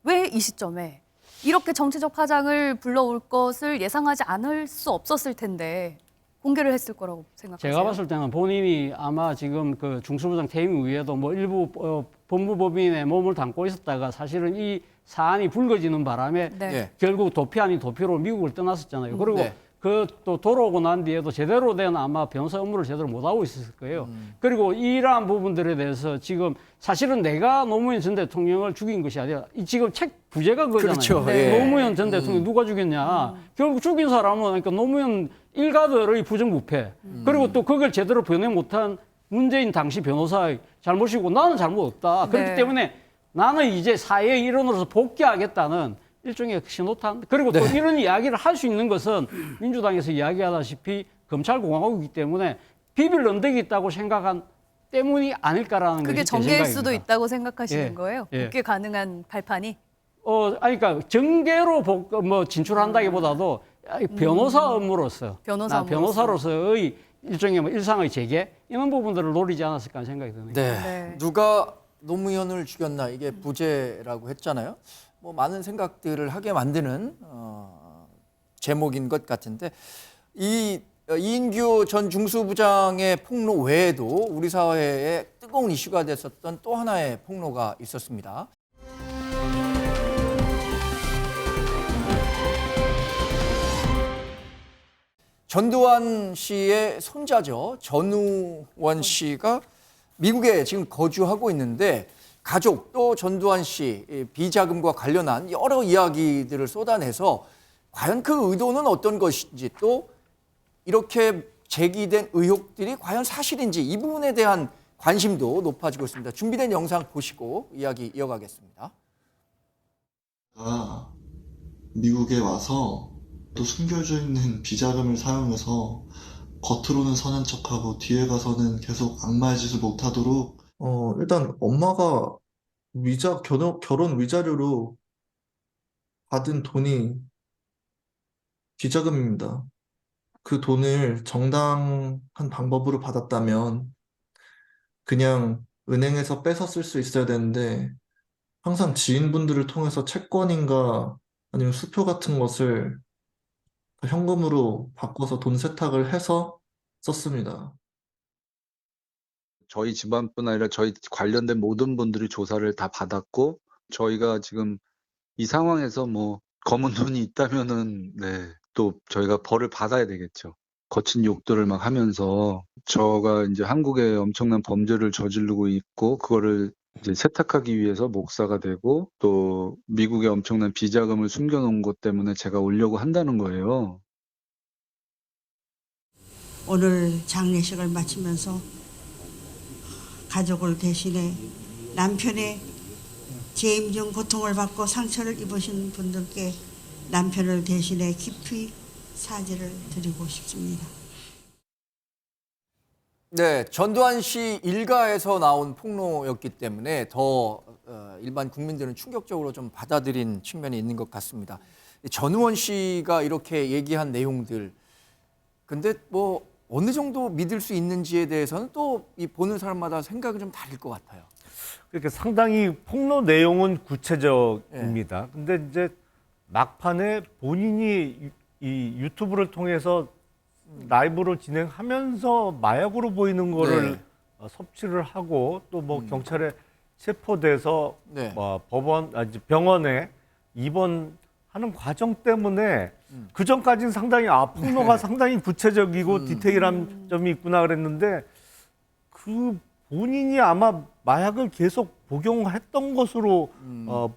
Speaker 2: 왜 이 시점에 이렇게 정치적 파장을 불러올 것을 예상하지 않을 수 없었을 텐데 공개를 했을 거라고 생각하세요?
Speaker 6: 제가 봤을 때는 본인이 아마 지금 그 중수부장 퇴임 이후에도 뭐 일부 법무법인에 몸을 담고 있었다가 사실은 이 사안이 불거지는 바람에
Speaker 2: 네.
Speaker 1: 예.
Speaker 6: 결국 도피 아닌 도피로 미국을 떠났었잖아요. 그리고
Speaker 1: 네.
Speaker 6: 그 또 돌아오고 난 뒤에도 제대로 된 아마 변호사 업무를 제대로 못하고 있었을 거예요. 그리고 이러한 부분들에 대해서 지금 사실은 내가 노무현 전 대통령을 죽인 것이 아니라 이 지금 책 부제가 그거잖아요.
Speaker 1: 그렇죠.
Speaker 2: 네.
Speaker 6: 노무현 전 대통령 누가 죽였냐. 결국 죽인 사람은 그러니까 노무현 일가들의 부정부패 그리고 또 그걸 제대로 변해 못한 문재인 당시 변호사의 잘못이고 나는 잘못 없다. 그렇기
Speaker 2: 네.
Speaker 6: 때문에 나는 이제 사회의 일원으로서 복귀하겠다는 일종의 신호탄. 그리고 또
Speaker 1: 네.
Speaker 6: 이런 이야기를 할 수 있는 것은 민주당에서 이야기하다시피 검찰공화국이기 때문에 비빌 언덕이 있다고 생각한 때문이 아닐까라는
Speaker 2: 그게
Speaker 6: 것이 제
Speaker 2: 전개일
Speaker 6: 생각입니다.
Speaker 2: 수도 있다고 생각하시는
Speaker 6: 예.
Speaker 2: 거예요?
Speaker 6: 예.
Speaker 2: 복귀 가능한 발판이?
Speaker 6: 아니, 그러니까 정계로 진출한다기보다도 변호사 업무로서, 변호사로서의 일종의 뭐 일상의 재개 이런 부분들을 노리지 않았을까 하는 생각이 드네요.
Speaker 1: 네.
Speaker 2: 네.
Speaker 1: 누가 노무현을 죽였나 이게 부재라고 했잖아요. 뭐 많은 생각들을 하게 만드는 제목인 것 같은데 이인규 전 중수부장의 폭로 외에도 우리 사회에 뜨거운 이슈가 됐었던 또 하나의 폭로가 있었습니다. 전두환 씨의 손자죠. 전우원 씨가 미국에 지금 거주하고 있는데 가족 또 전두환 씨 비자금과 관련한 여러 이야기들을 쏟아내서 과연 그 의도는 어떤 것인지 또 이렇게 제기된 의혹들이 과연 사실인지 이 부분에 대한 관심도 높아지고 있습니다. 준비된 영상 보시고 이야기 이어가겠습니다.
Speaker 13: 미국에 와서 또 숨겨져 있는 비자금을 사용해서 겉으로는 선한 척하고 뒤에 가서는 계속 악마의 짓을 못하도록 일단 엄마가 결혼 위자료로 받은 돈이 비자금입니다. 그 돈을 정당한 방법으로 받았다면 그냥 은행에서 뺏어 쓸 수 있어야 되는데 항상 지인분들을 통해서 채권인가 아니면 수표 같은 것을 현금으로 바꿔서 돈 세탁을 해서 썼습니다.
Speaker 14: 저희 집안뿐 아니라 저희 관련된 모든 분들이 조사를 다 받았고 저희가 지금 이 상황에서 뭐 검은 눈이 있다면은 또 저희가 벌을 받아야 되겠죠. 거친 욕들을 막 하면서 저가 이제 한국에 엄청난 범죄를 저지르고 있고 그거를 이제 세탁하기 위해서 목사가 되고 또 미국에 엄청난 비자금을 숨겨놓은 것 때문에 제가 오려고 한다는 거예요.
Speaker 15: 오늘 장례식을 마치면서 가족을 대신해 남편의 재임 중 고통을 받고 상처를 입으신 분들께 남편을 대신해 깊이 사죄를 드리고 싶습니다.
Speaker 1: 네, 전두환 씨 일가에서 나온 폭로였기 때문에 더 일반 국민들은 충격적으로 좀 받아들인 측면이 있는 것 같습니다. 전우원 씨가 이렇게 얘기한 내용들, 근데 뭐 어느 정도 믿을 수 있는지에 대해서는 또 이 보는 사람마다 생각이 좀 다를 것 같아요.
Speaker 3: 그러니까 상당히 폭로 내용은 구체적입니다. 근데 이제 막판에 본인이 이 유튜브를 통해서 라이브로 진행하면서 마약으로 보이는 거를 섭취를 하고 또 뭐 경찰에 체포돼서 병원에 입원하는 과정 때문에 그 전까지는 상당히 폭로가 상당히 구체적이고 디테일한 점이 있구나 그랬는데 그 본인이 아마 마약을 계속 복용했던 것으로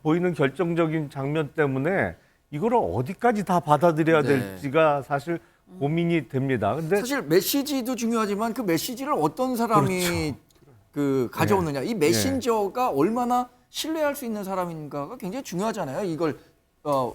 Speaker 3: 보이는 결정적인 장면 때문에 이거를 어디까지 다 받아들여야 될지가 사실 고민이 됩니다. 근데
Speaker 1: 사실 메시지도 중요하지만 그 메시지를 어떤 사람이 그 가져오느냐, 이 메신저가 얼마나 신뢰할 수 있는 사람인가가 굉장히 중요하잖아요. 이걸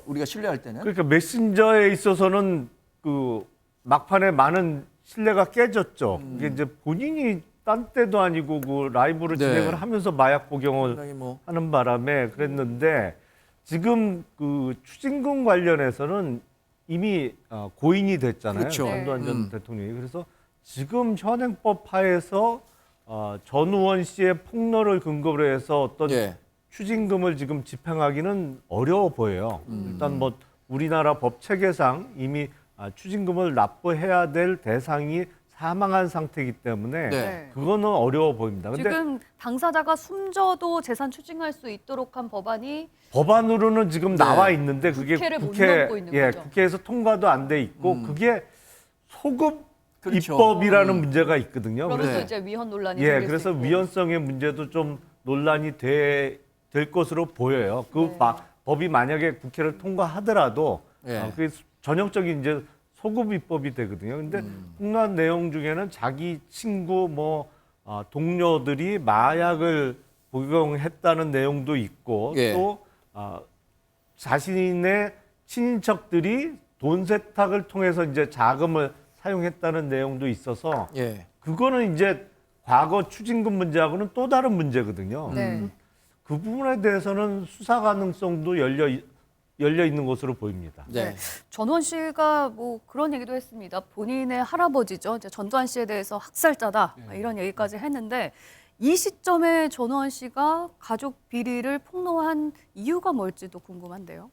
Speaker 1: 우리가 신뢰할 때는.
Speaker 3: 그러니까 메신저에 있어서는 그 막판에 많은 신뢰가 깨졌죠. 이게 이제 본인이 딴 때도 아니고 그 라이브로 진행을 하면서 마약 복용을 하는 바람에 그랬는데 지금 그 추징금 관련해서는 이미 고인이 됐잖아요.
Speaker 1: 그렇죠.
Speaker 3: 전두환 전 대통령이. 그래서 지금 현행법 하에서 전우원 씨의 폭로를 근거로 해서 어떤 추징금을 지금 집행하기는 어려워 보여요. 일단 뭐 우리나라 법 체계상 이미 추징금을 납부해야 될 대상이 사망한 상태이기 때문에 그거는 어려워 보입니다. 근데
Speaker 2: 지금 당사자가 숨져도 재산 추징할 수 있도록 한 법안이
Speaker 3: 법안으로는 지금 나와 있는데 그게
Speaker 2: 국회를 못 넘고 있는 거죠.
Speaker 3: 국회에서 통과도 안 돼 있고 그게 소급
Speaker 1: 그렇죠.
Speaker 3: 입법이라는 문제가 있거든요.
Speaker 2: 그러면서 이제 위헌 논란이 생길 수
Speaker 3: 그래서
Speaker 2: 있고.
Speaker 3: 위헌성의 문제도 좀 논란이 될 것으로 보여요. 그 법이 만약에 국회를 통과하더라도 그게 전형적인 이제 소급 입법이 되거든요. 근데 폭로한 내용 중에는 자기 친구 동료들이 마약을 복용했다는 내용도 있고 또 자신의 친인척들이 돈 세탁을 통해서 이제 자금을 사용했다는 내용도 있어서 그거는 이제 과거 추징금 문제하고는 또 다른 문제거든요. 그 부분에 대해서는 수사 가능성도 열려 있는 것으로 보입니다.
Speaker 2: 전우원 씨가 뭐 그런 얘기도 했습니다. 본인의 할아버지죠. 이제 전두환 씨에 대해서 학살자다 이런 얘기까지 했는데 이 시점에 전우원 씨가 가족 비리를 폭로한 이유가 뭘지도 궁금한데요.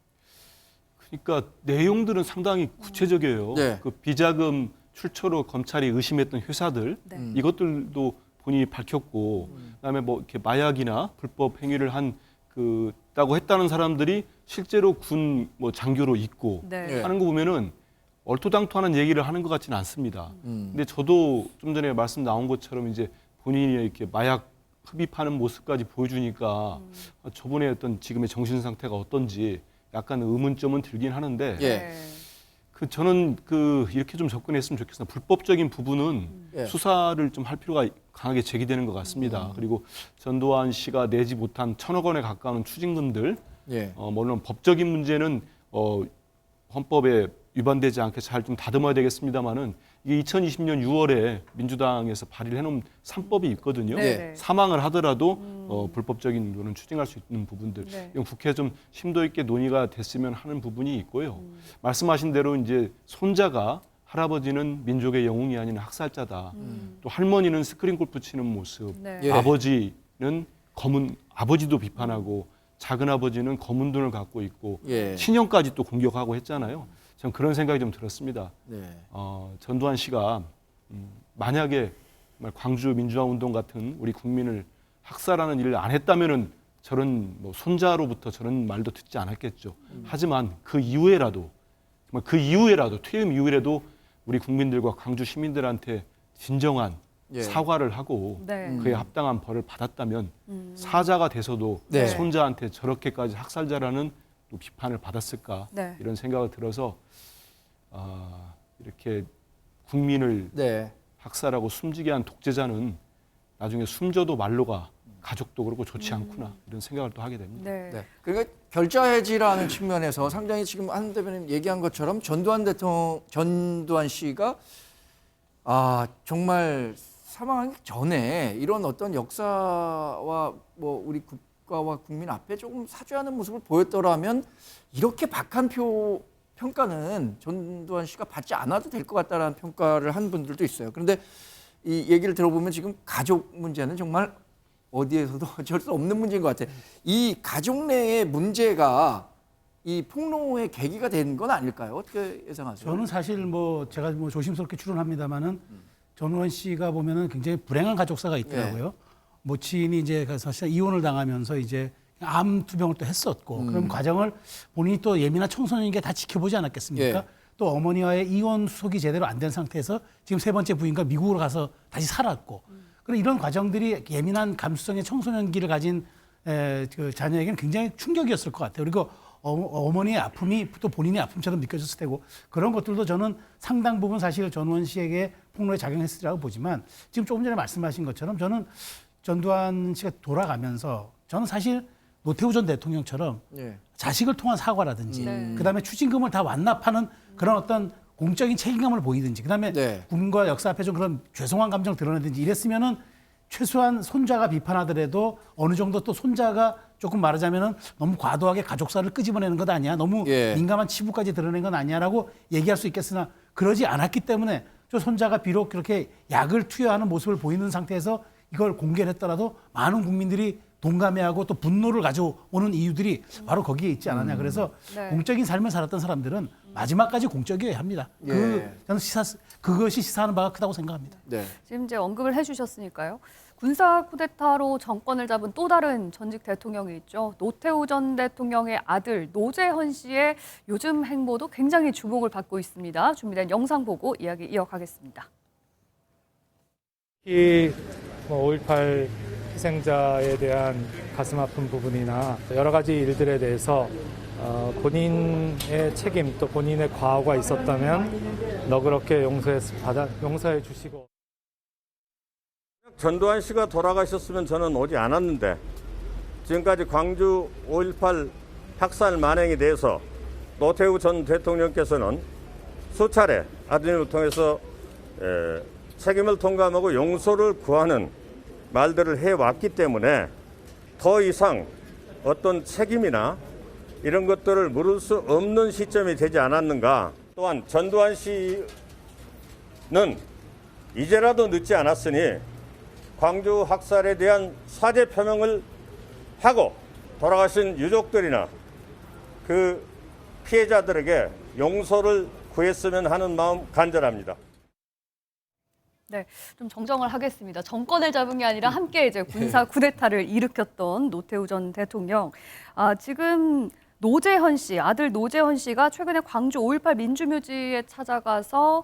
Speaker 4: 그러니까 내용들은 상당히 구체적이에요. 그 비자금 출처로 검찰이 의심했던 회사들 이것들도 본인이 밝혔고 그다음에 뭐 이렇게 마약이나 불법 행위를 다고 했다는 사람들이 실제로 군 장교로 있고 하는 거 보면은 얼토당토하는 얘기를 하는 것 같지는 않습니다. 근데 저도 좀 전에 말씀 나온 것처럼 이제 본인이 이렇게 마약 흡입하는 모습까지 보여주니까 저분의 어떤 지금의 정신 상태가 어떤지 약간 의문점은 들긴 하는데 저는 이렇게 좀 접근했으면 좋겠습니다. 불법적인 부분은 수사를 좀 할 필요가 강하게 제기되는 것 같습니다. 그리고 전두환 씨가 내지 못한 1,000억 원에 가까운 추징금들, 물론 법적인 문제는 헌법에 위반되지 않게 잘 좀 다듬어야 되겠습니다만은 이게 2020년 6월에 민주당에서 발의를 해놓은 3법이 있거든요. 사망을 하더라도 불법적인 거는 추징할 수 있는 부분들. 이건 국회에 좀 심도 있게 논의가 됐으면 하는 부분이 있고요. 말씀하신 대로 이제 손자가 할아버지는 민족의 영웅이 아닌 학살자다. 또 할머니는 스크린 골프 치는 모습. 아버지는 아버지도 비판하고 작은 아버지는 검은 눈을 갖고 있고 친형까지 또 공격하고 했잖아요. 전 그런 생각이 좀 들었습니다. 전두환 씨가 만약에 광주 민주화운동 같은 우리 국민을 학살하는 일을 안 했다면은 저런 손자로부터 저런 말도 듣지 않았겠죠. 하지만 그 이후에라도 퇴임 이후에라도 우리 국민들과 광주 시민들한테 진정한 사과를 하고 그에 합당한 벌을 받았다면 사자가 돼서도 손자한테 저렇게까지 학살자라는 또 비판을 받았을까 이런 생각을 들어서 이렇게 국민을 학살하고 숨지게 한 독재자는 나중에 숨져도 말로가 가족도 그렇고 좋지 않구나 이런 생각을 또 하게 됩니다.
Speaker 2: 네.
Speaker 1: 네. 그러니까 결자해지라는 측면에서 상당히 지금 한 대변인 얘기한 것처럼 전두환 씨가 정말 사망하기 전에 이런 어떤 역사와 뭐 우리 국가와 국민 앞에 조금 사죄하는 모습을 보였더라면 이렇게 박한 평가는 전두환 씨가 받지 않아도 될 것 같다라는 평가를 한 분들도 있어요. 그런데 이 얘기를 들어보면 지금 가족 문제는 정말 어디에서도 어쩔 수 없는 문제인 것 같아요. 이 가족 내의 문제가 이 폭로의 계기가 된 건 아닐까요? 어떻게 예상하세요?
Speaker 5: 저는 사실 뭐 제가 뭐 조심스럽게 추론합니다만은 전우원 씨가 보면은 굉장히 불행한 가족사가 있더라고요. 모친이 이제 사실 이혼을 당하면서 이제 암 투병을 또 했었고 그런 과정을 본인이 또 예민한 청소년이니까 다 지켜보지 않았겠습니까? 또 어머니와의 이혼 수속이 제대로 안 된 상태에서 지금 세 번째 부인과 미국으로 가서 다시 살았고 그런 이런 과정들이 예민한 감수성의 청소년기를 가진 그 자녀에게는 굉장히 충격이었을 것 같아요. 그리고 어머니의 아픔이 또 본인의 아픔처럼 느껴졌을 테고 그런 것들도 저는 상당 부분 사실 전우원 씨에게 폭로에 작용했으리라고 보지만 지금 조금 전에 말씀하신 것처럼 저는 전두환 씨가 돌아가면서 저는 사실 노태우 전 대통령처럼 자식을 통한 사과라든지 그다음에 추징금을 다 완납하는 그런 어떤 공적인 책임감을 보이든지 그다음에 국민과 역사 앞에 좀 그런 죄송한 감정을 드러내든지 이랬으면은 최소한 손자가 비판하더라도 어느 정도 또 손자가 조금 말하자면은 너무 과도하게 가족사를 끄집어내는 것 아니야 너무 민감한 치부까지 드러낸 건 아니야라고 얘기할 수 있겠으나 그러지 않았기 때문에 저 손자가 비록 그렇게 약을 투여하는 모습을 보이는 상태에서 이걸 공개를 했더라도 많은 국민들이 동감해하고 또 분노를 가져오는 이유들이 바로 거기에 있지 않았냐. 그래서 공적인 삶을 살았던 사람들은 마지막까지 공적이어야 합니다. 저는 그것이 시사하는 바가 크다고 생각합니다.
Speaker 2: 지금 이제 언급을 해주셨으니까요. 군사 쿠데타로 정권을 잡은 또 다른 전직 대통령이 있죠. 노태우 전 대통령의 아들 노재헌 씨의 요즘 행보도 굉장히 주목을 받고 있습니다. 준비된 영상 보고 이야기 이어가겠습니다.
Speaker 16: 특히 5.18 희생자에 대한 가슴 아픈 부분이나 여러 가지 일들에 대해서 본인의 책임 또 본인의 과오가 있었다면 너그럽게 용서해 주시고.
Speaker 17: 전두환 씨가 돌아가셨으면 저는 오지 않았는데 지금까지 광주 5.18 학살 만행에 대해서 노태우 전 대통령께서는 수차례 아드님을 통해서 책임을 통감하고 용서를 구하는 말들을 해왔기 때문에 더 이상 어떤 책임이나 이런 것들을 물을 수 없는 시점이 되지 않았는가. 또한 전두환 씨는 이제라도 늦지 않았으니 광주 학살에 대한 사죄 표명을 하고 돌아가신 유족들이나 그 피해자들에게 용서를 구했으면 하는 마음 간절합니다.
Speaker 2: 네, 좀 정정을 하겠습니다. 정권을 잡은 게 아니라 함께 이제 군사 쿠데타를 일으켰던 노태우 전 대통령. 지금 노재헌 씨, 아들 노재헌 씨가 최근에 광주 5.18 민주묘지에 찾아가서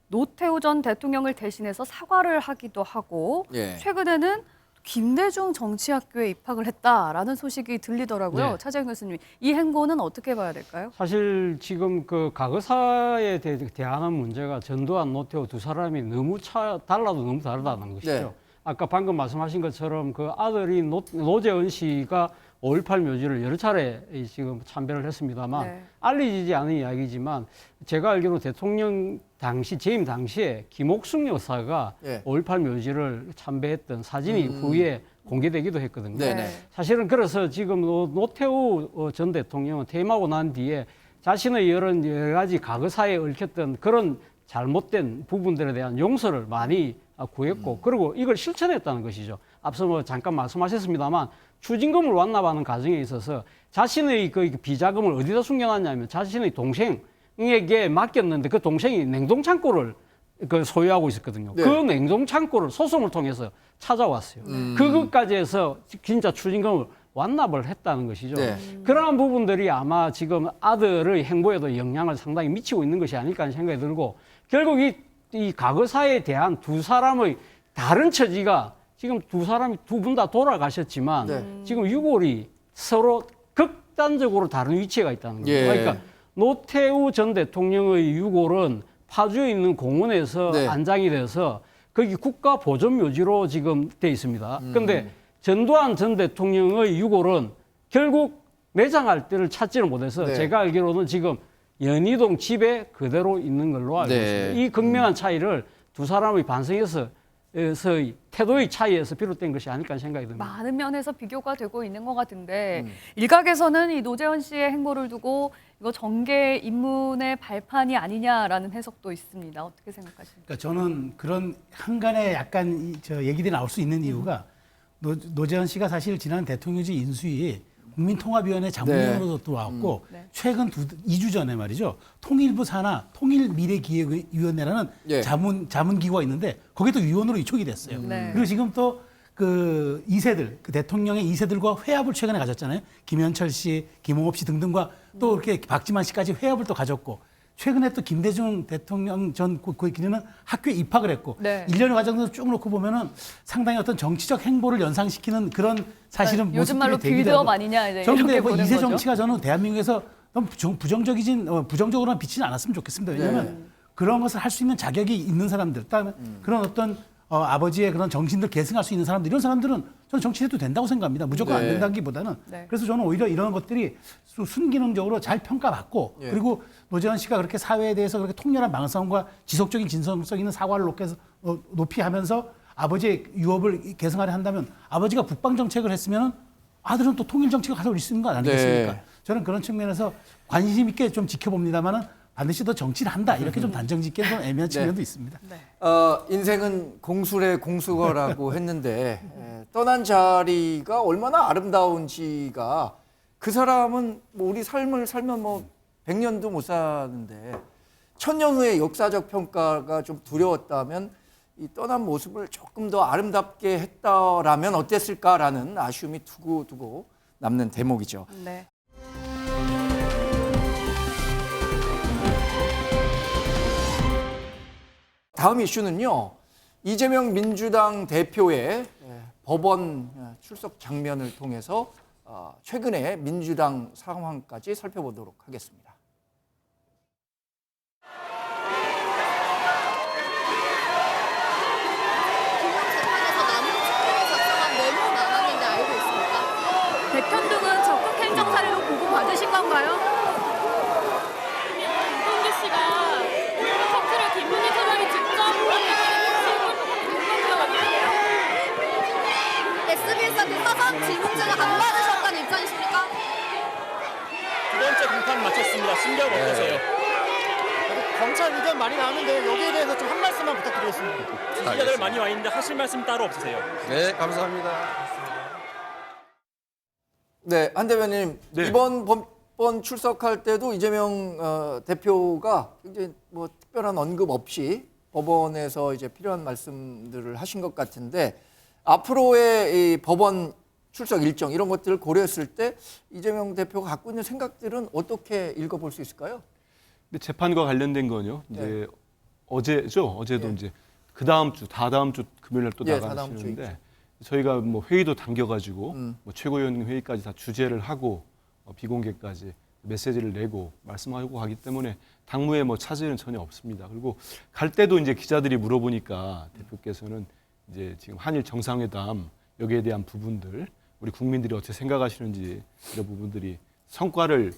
Speaker 2: 노태우 전 대통령을 대신해서 사과를 하기도 하고 최근에는 김대중 정치학교에 입학을 했다라는 소식이 들리더라고요. 차재현 교수님, 이 행보는 어떻게 봐야 될까요?
Speaker 6: 사실 지금 그 과거사에 대한 문제가 전두환, 노태우 두 사람이 너무 달라도 너무 다르다는 것이죠. 아까 방금 말씀하신 것처럼 그 아들이 노재헌 씨가 5.18 묘지를 여러 차례 지금 참배를 했습니다만 알려지지 않은 이야기지만 제가 알기로 대통령 당시 재임 당시에 김옥숙 여사가 5.18 묘지를 참배했던 사진이 후에 공개되기도 했거든요. 사실은 그래서 지금 노태우 전 대통령은 퇴임하고 난 뒤에 자신의 여러 가지 과거사에 얽혔던 그런 잘못된 부분들에 대한 용서를 많이 구했고 그리고 이걸 실천했다는 것이죠. 앞서 뭐 잠깐 말씀하셨습니다만 추징금을 완납하는 과정에 있어서 자신의 그 비자금을 어디다 숨겨놨냐면 자신의 동생에게 맡겼는데 그 동생이 냉동창고를 소유하고 있었거든요. 그 냉동창고를 소송을 통해서 찾아왔어요. 그것까지 해서 진짜 추징금을 완납을 했다는 것이죠. 그러한 부분들이 아마 지금 아들의 행보에도 영향을 상당히 미치고 있는 것이 아닐까 하는 생각이 들고 결국 이 과거사에 대한 두 사람의 다른 처지가 지금 두 분 다 돌아가셨지만 지금 유골이 서로 극단적으로 다른 위치에 있다는 거예요. 그러니까 노태우 전 대통령의 유골은 파주에 있는 공원에서 안장이 돼서 거기 국가보존묘지로 지금 돼 있습니다. 그런데 전두환 전 대통령의 유골은 결국 매장할 때를 찾지를 못해서
Speaker 1: 네.
Speaker 6: 제가 알기로는 지금 연희동 집에 그대로 있는 걸로 알고
Speaker 1: 네.
Speaker 6: 있습니다. 이 극명한 차이를 두 사람의 반성에서의 태도의 차이에서 비롯된 것이 아닐까 생각이 듭니다.
Speaker 2: 많은 면에서 비교가 되고 있는 것 같은데 일각에서는 이 노재현 씨의 행보를 두고 이거 정계 입문의 발판이 아니냐라는 해석도 있습니다. 어떻게 생각하십니까?
Speaker 5: 그러니까 저는 그런 한간에 약간 저 얘기들이 나올 수 있는 이유가 노재현 씨가 사실 지난 대통령직 인수위 국민통합위원회 자문위원으로 들어왔고 최근 2주 전에 말이죠. 통일부 산하 통일미래기획위원회라는
Speaker 1: 예.
Speaker 5: 자문기구가 있는데 거기에 또 위원으로 이촉이 됐어요. 그리고 지금 또 그 2세들, 그 대통령의 2세들과 회합을 최근에 가졌잖아요. 김현철 씨, 김홍업 씨 등등과 또 이렇게 박지만 씨까지 회합을 또 가졌고 최근에 또 김대중 대통령 전 고위기는 학교에 입학을 했고 1년의 과정에서 쭉 놓고 보면은 상당히 어떤 정치적 행보를 연상시키는 그런 사실은
Speaker 2: 요즘 말로 빌드업 아니냐 이제
Speaker 5: 저는
Speaker 2: 이렇게
Speaker 5: 근데
Speaker 2: 보는
Speaker 5: 이세
Speaker 2: 거죠.
Speaker 5: 정치가 저는 대한민국에서 너무 부정적으로만 비치지 않았으면 좋겠습니다. 왜냐하면 그런 것을 할 수 있는 자격이 있는 사람들, 그다음에 그런 어떤 아버지의 그런 정신들 계승할 수 있는 사람들, 이런 사람들은 저는 정치해도 된다고 생각합니다. 무조건 안 된다기보다는. 그래서 저는 오히려 이런 것들이 순기능적으로 잘 평가받고 그리고 노재현 씨가 그렇게 사회에 대해서 그렇게 통렬한 방향성과 지속적인 진성성 있는 사과를 높이 하면서 아버지의 유업을 계승하려 한다면 아버지가 북방 정책을 했으면 아들은 또 통일 정책을 가져올 수 있는 거 아니겠습니까? 저는 그런 측면에서 관심 있게 좀 지켜봅니다만은 반드시 더 정치를 한다 이렇게 좀 단정짓기는 좀 애매한 측면도 있습니다.
Speaker 1: 인생은 공술의 공수거라고 했는데 떠난 자리가 얼마나 아름다운지가 그 사람은 뭐 우리 삶을 살면 뭐 100년도 못 사는데 1000년 후의 역사적 평가가 좀 두려웠다면 이 떠난 모습을 조금 더 아름답게 했다라면 어땠을까라는 아쉬움이 두고두고 남는 대목이죠.
Speaker 2: 네.
Speaker 1: 다음 이슈는요. 이재명 민주당 대표의 법원 출석 장면을 통해서 최근의 민주당 상황까지 살펴보도록 하겠습니다.
Speaker 18: 백현동은 적극 행정 사례로 보고 받으신 건가요? 김문기 씨가 커트를 김문희 차장이 직접 SBS한테 사전 질문제를 안 받으셨다는 입장이십니까?
Speaker 19: 두 번째 공판 마쳤습니다. 심경 어떠세요? 검찰 의견 많이 나오는데 여기에 대해서 좀 한 말씀만 부탁드리겠습니다. 기자들 많이 와 있는데 하실 말씀 따로 없으세요?
Speaker 14: 네, 감사합니다.
Speaker 1: 네, 한 대변인 이번 법원 출석할 때도 이재명 대표가 굉장히 뭐 특별한 언급 없이 법원에서 이제 필요한 말씀들을 하신 것 같은데 앞으로의 이 법원 출석 일정 이런 것들을 고려했을 때 이재명 대표가 갖고 있는 생각들은 어떻게 읽어볼 수 있을까요?
Speaker 4: 근데 재판과 관련된 건요. 이제 어제도 이제 그 다음 주, 다다음 주 금요일 날 또 나가시는데 저희가 뭐 회의도 당겨가지고 뭐 최고위원 회의까지 다 주재를 하고 비공개까지 메시지를 내고 말씀하고 하기 때문에 당무에 뭐 차질은 전혀 없습니다. 그리고 갈 때도 이제 기자들이 물어보니까 대표께서는 이제 지금 한일 정상회담 여기에 대한 부분들 우리 국민들이 어떻게 생각하시는지 이런 부분들이 성과를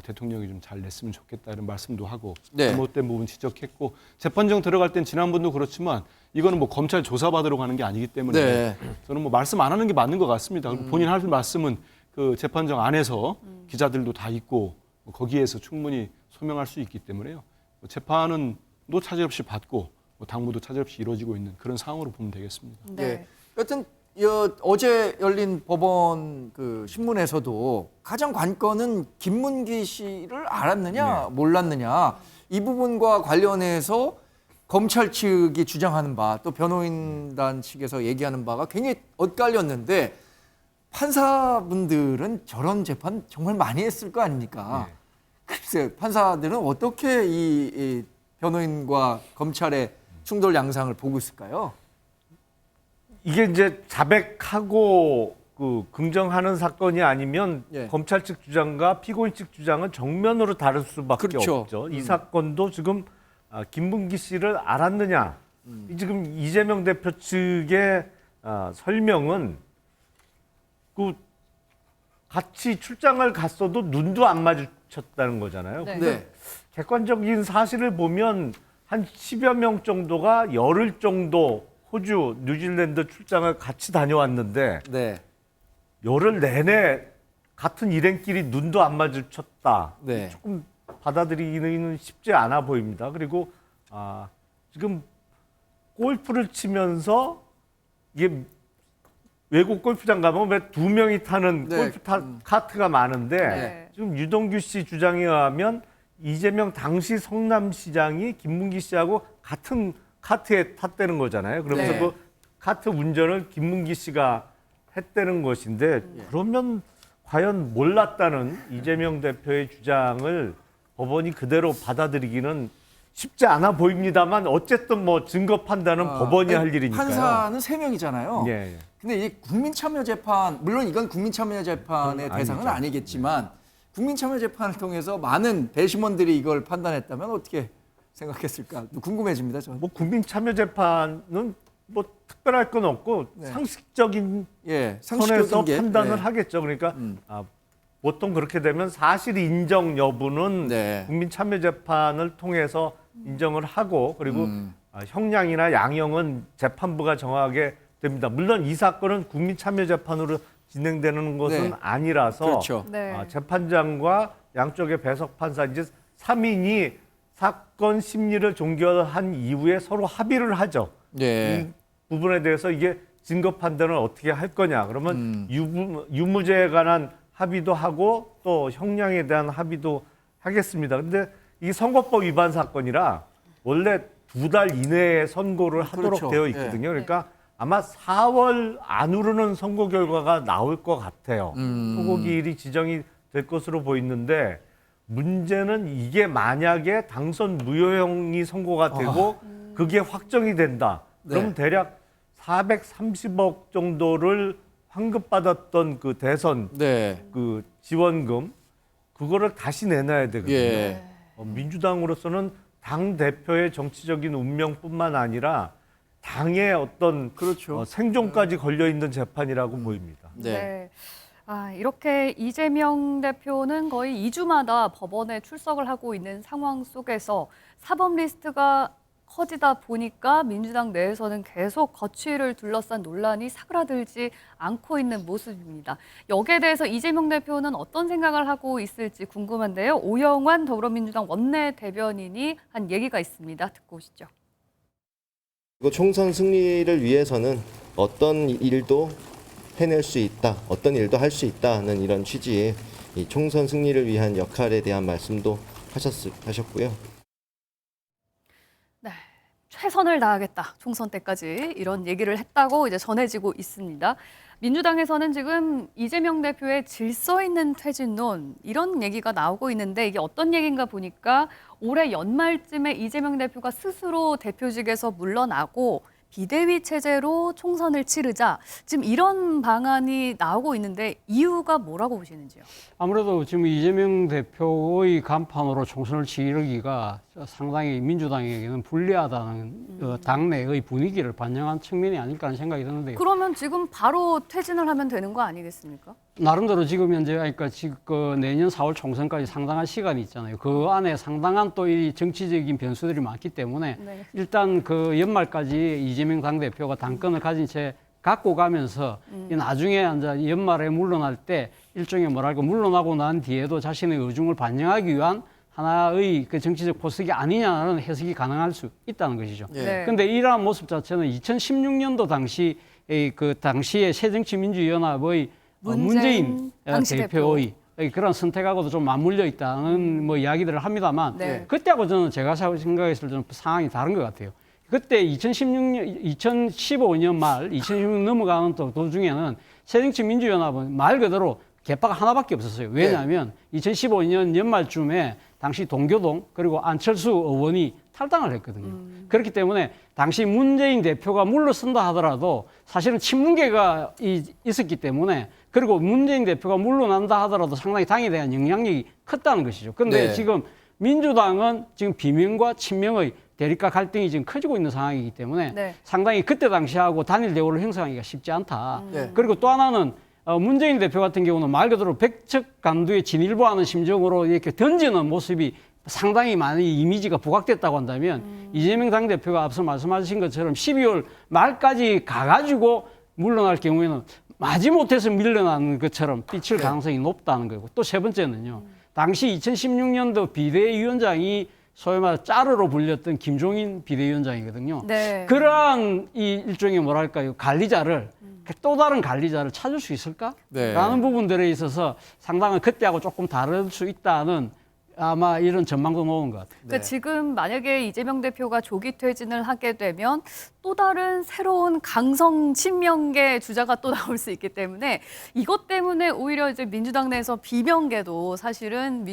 Speaker 4: 대통령이 좀 잘 냈으면 좋겠다 이런 말씀도 하고 잘못된 부분 지적했고 재판정 들어갈 땐 지난번도 그렇지만 이거는 뭐 검찰 조사받으러 가는 게 아니기 때문에 저는 뭐 말씀 안 하는 게 맞는 것 같습니다. 그리고 본인 할 말씀은 그 재판정 안에서 기자들도 다 있고 거기에서 충분히 소명할 수 있기 때문에요. 재판은 또 차질 없이 받고 당무도 차질 없이 이루어지고 있는 그런 상황으로 보면 되겠습니다.
Speaker 1: 네. 여튼 어제 열린 법원 그 신문에서도 가장 관건은 김문기 씨를 알았느냐 몰랐느냐 이 부분과 관련해서 검찰 측이 주장하는 바 또 변호인단 측에서 얘기하는 바가 굉장히 엇갈렸는데 판사분들은 저런 재판 정말 많이 했을 거 아닙니까? 글쎄 판사들은 어떻게 이 변호인과 검찰의 충돌 양상을 보고 있을까요?
Speaker 3: 이게 이제 자백하고 그 긍정하는 사건이 아니면 검찰 측 주장과 피고인 측 주장은 정면으로 다를 수밖에 없죠. 이 사건도 지금 김문기 씨를 알았느냐? 지금 이재명 대표 측의 설명은 그 같이 출장을 갔어도 눈도 안 마주쳤다는 거잖아요.
Speaker 2: 네.
Speaker 3: 근데 객관적인 사실을 보면 한 10여 명 정도가 열흘 정도 호주, 뉴질랜드 출장을 같이 다녀왔는데
Speaker 1: 네.
Speaker 3: 열흘 내내 같은 일행끼리 눈도 안 마주쳤다.
Speaker 1: 네.
Speaker 3: 조금 받아들이기는 쉽지 않아 보입니다. 그리고 지금 골프를 치면서 이게 외국 골프장 가면 왜 2명이 타는
Speaker 1: 네.
Speaker 3: 골프 카트가 많은데
Speaker 2: 네.
Speaker 3: 지금 유동규 씨 주장에 의하면 이재명 당시 성남시장이 김문기 씨하고 같은 카트에 탔다는 거잖아요. 그러면서
Speaker 1: 네.
Speaker 3: 그 카트 운전을 김문기 씨가 했다는 것인데 그러면 과연 몰랐다는 이재명 대표의 주장을 법원이 그대로 받아들이기는 쉽지 않아 보입니다만 어쨌든 뭐 증거 판단은 법원이 할 일이니까요.
Speaker 1: 판사는 3명이잖아요.
Speaker 3: 예, 예.
Speaker 1: 근데 이 국민참여재판, 물론 이건 국민참여재판의 대상은
Speaker 3: 아니죠.
Speaker 1: 아니겠지만 국민참여재판을 통해서 많은 배심원들이 이걸 판단했다면 어떻게 생각했을까 궁금해집니다. 저는.
Speaker 3: 뭐 국민참여재판은 뭐 특별할 건 없고
Speaker 1: 네.
Speaker 3: 상식적인
Speaker 1: 상식적인
Speaker 3: 선에서
Speaker 1: 게,
Speaker 3: 판단을
Speaker 1: 네.
Speaker 3: 하겠죠. 그러니까 보통 그렇게 되면 사실 인정 여부는 국민참여재판을 통해서 인정을 하고 그리고 형량이나 양형은 재판부가 정하게 됩니다. 물론 이 사건은 국민참여재판으로 진행되는 것은
Speaker 1: 네.
Speaker 3: 아니라서
Speaker 1: 그렇죠.
Speaker 2: 네.
Speaker 3: 재판장과 양쪽의 배석 판사 이제 3인이 사건 심리를 종결한 이후에 서로 합의를 하죠.
Speaker 1: 네.
Speaker 3: 이 부분에 대해서 이게 증거 판단을 어떻게 할 거냐. 그러면 유무죄에 관한 합의도 하고 또 형량에 대한 합의도 하겠습니다. 근데 이 선거법 위반 사건이라 원래 2달 이내에 선고를 하도록
Speaker 1: 그렇죠.
Speaker 3: 되어 있거든요. 그러니까 아마 4월 안으로는 선고 결과가 나올 것 같아요. 선고기일이 지정이 될 것으로 보이는데 문제는 이게 만약에 당선 무효형이 선고가 되고 그게 확정이 된다. 그럼 대략 430억 정도를 환급받았던 그 대선 그 지원금 그거를 다시 내놔야 되거든요. 민주당으로서는 당 대표의 정치적인 운명뿐만 아니라 당의 어떤 생존까지 걸려 있는 재판이라고 보입니다.
Speaker 2: 네. 이렇게 이재명 대표는 거의 2주마다 법원에 출석을 하고 있는 상황 속에서 사법 리스트가 커지다 보니까 민주당 내에서는 계속 거취를 둘러싼 논란이 사그라들지 않고 있는 모습입니다. 여기에 대해서 이재명 대표는 어떤 생각을 하고 있을지 궁금한데요. 오영환 더불어민주당 원내대변인이 한 얘기가 있습니다. 듣고 오시죠.
Speaker 20: 총선 승리를 위해서는 어떤 일도 해낼 수 있다, 어떤 일도 할 수 있다는 이런 취지의 이 총선 승리를 위한 역할에 대한 말씀도 하셨고요.
Speaker 2: 네, 최선을 다하겠다. 총선 때까지 이런 얘기를 했다고 이제 전해지고 있습니다. 민주당에서는 지금 이재명 대표의 질서 있는 퇴진론 이런 얘기가 나오고 있는데 이게 어떤 얘기인가 보니까 올해 연말쯤에 이재명 대표가 스스로 대표직에서 물러나고 비대위 체제로 총선을 치르자 지금 이런 방안이 나오고 있는데 이유가 뭐라고 보시는지요?
Speaker 6: 아무래도 지금 이재명 대표의 간판으로 총선을 치르기가 상당히 민주당에게는 불리하다는 당내의 분위기를 반영한 측면이 아닐까 하는 생각이 드는데요.
Speaker 2: 그러면 지금 바로 퇴진을 하면 되는 거 아니겠습니까?
Speaker 6: 나름대로 지금 현재 그러니까 지금 내년 4월 총선까지 상당한 시간이 있잖아요. 그 안에 상당한 또 이 정치적인 변수들이 많기 때문에 일단 그 연말까지 이재명 당대표가 당권을 가진 채 갖고 가면서 나중에 이제 연말에 물러날 때 일종의 뭐랄까 물러나고 난 뒤에도 자신의 의중을 반영하기 위한 하나의 그 정치적 포석이 아니냐는 해석이 가능할 수 있다는 것이죠. 그런데 이러한 모습 자체는 2016년도 당시 그 당시의 새정치민주연합의 문재인 대표의 그런 선택하고도 좀 맞물려 있다는 뭐 이야기들을 합니다만 그때하고 저는 제가 생각했을 때는 상황이 다른 것 같아요. 그때 2015년 말 2016년 넘어가는 또 도중에는 새정치민주연합은 말 그대로 개파가 하나밖에 없었어요. 왜냐하면 2015년 연말쯤에 당시 동교동 그리고 안철수 의원이 탈당을 했거든요. 그렇기 때문에 당시 문재인 대표가 물러선다 하더라도 사실은 친문계가 있었기 때문에 그리고 문재인 대표가 물러난다 하더라도 상당히 당에 대한 영향력이 컸다는 것이죠. 그런데 지금 민주당은 지금 비명과 친명의 대립과 갈등이 지금 커지고 있는 상황이기 때문에 상당히 그때 당시하고 단일 대우를 형성하기가 쉽지 않다. 그리고 또 하나는 문재인 대표 같은 경우는 말 그대로 백척간두에 진일보하는 심정으로 이렇게 던지는 모습이 상당히 많이 이미지가 부각됐다고 한다면 이재명 당대표가 앞서 말씀하신 것처럼 12월 말까지 가가지고 물러날 경우에는 마지못해서 밀려나는 것처럼 삐칠 가능성이 높다는 거고, 또 세 번째는요. 당시 2016년도 비대위원장이 소위 말해 짜르로 불렸던 김종인 비대위원장이거든요.
Speaker 2: 네.
Speaker 6: 그러한 이 일종의 뭐랄까요, 관리자를 또 다른 관리자를 찾을 수 있을까?
Speaker 1: 네.
Speaker 6: 라는 부분들에 있어서 상당히 그때하고 조금 다를 수 있다는 아마 이런 전망도 나오는 것 같아요.
Speaker 2: 그러니까 지금 만약에 이재명 대표가 조기 퇴진을 하게 되면 또 다른 새로운 강성 친명계 주자가 또 나올 수 있기 때문에 이것 때문에 오히려 이제 민주당 내에서 비명계도 사실은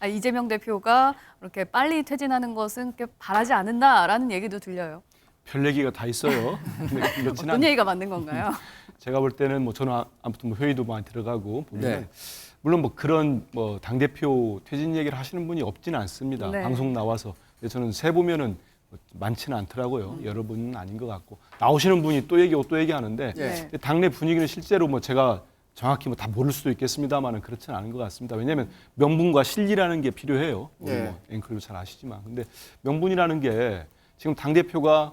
Speaker 2: 이재명 대표가 이렇게 빨리 퇴진하는 것은 바라지 않는다라는 얘기도 들려요.
Speaker 4: 별 얘기가 다 있어요.
Speaker 2: 어떤 얘기가 맞는 건가요?
Speaker 4: 제가 볼 때는 뭐 저는 아무튼 뭐 회의도 많이 들어가고 보면
Speaker 1: 네.
Speaker 4: 물론 뭐 그런 뭐 당대표 퇴진 얘기를 하시는 분이 없지는 않습니다.
Speaker 2: 네.
Speaker 4: 방송 나와서. 근데 저는 세 보면은 많지는 않더라고요. 여러 분은 아닌 것 같고 나오시는 분이 또 얘기하고 또 얘기하는데
Speaker 1: 네.
Speaker 4: 당내 분위기는 실제로 뭐 제가 정확히 뭐 다 모를 수도 있겠습니다만은 그렇지는 않은 것 같습니다. 왜냐하면 명분과 실리라는 게 필요해요. 우리
Speaker 1: 네.
Speaker 4: 뭐 앵커도 잘 아시지만, 근데 명분이라는 게 지금 당 대표가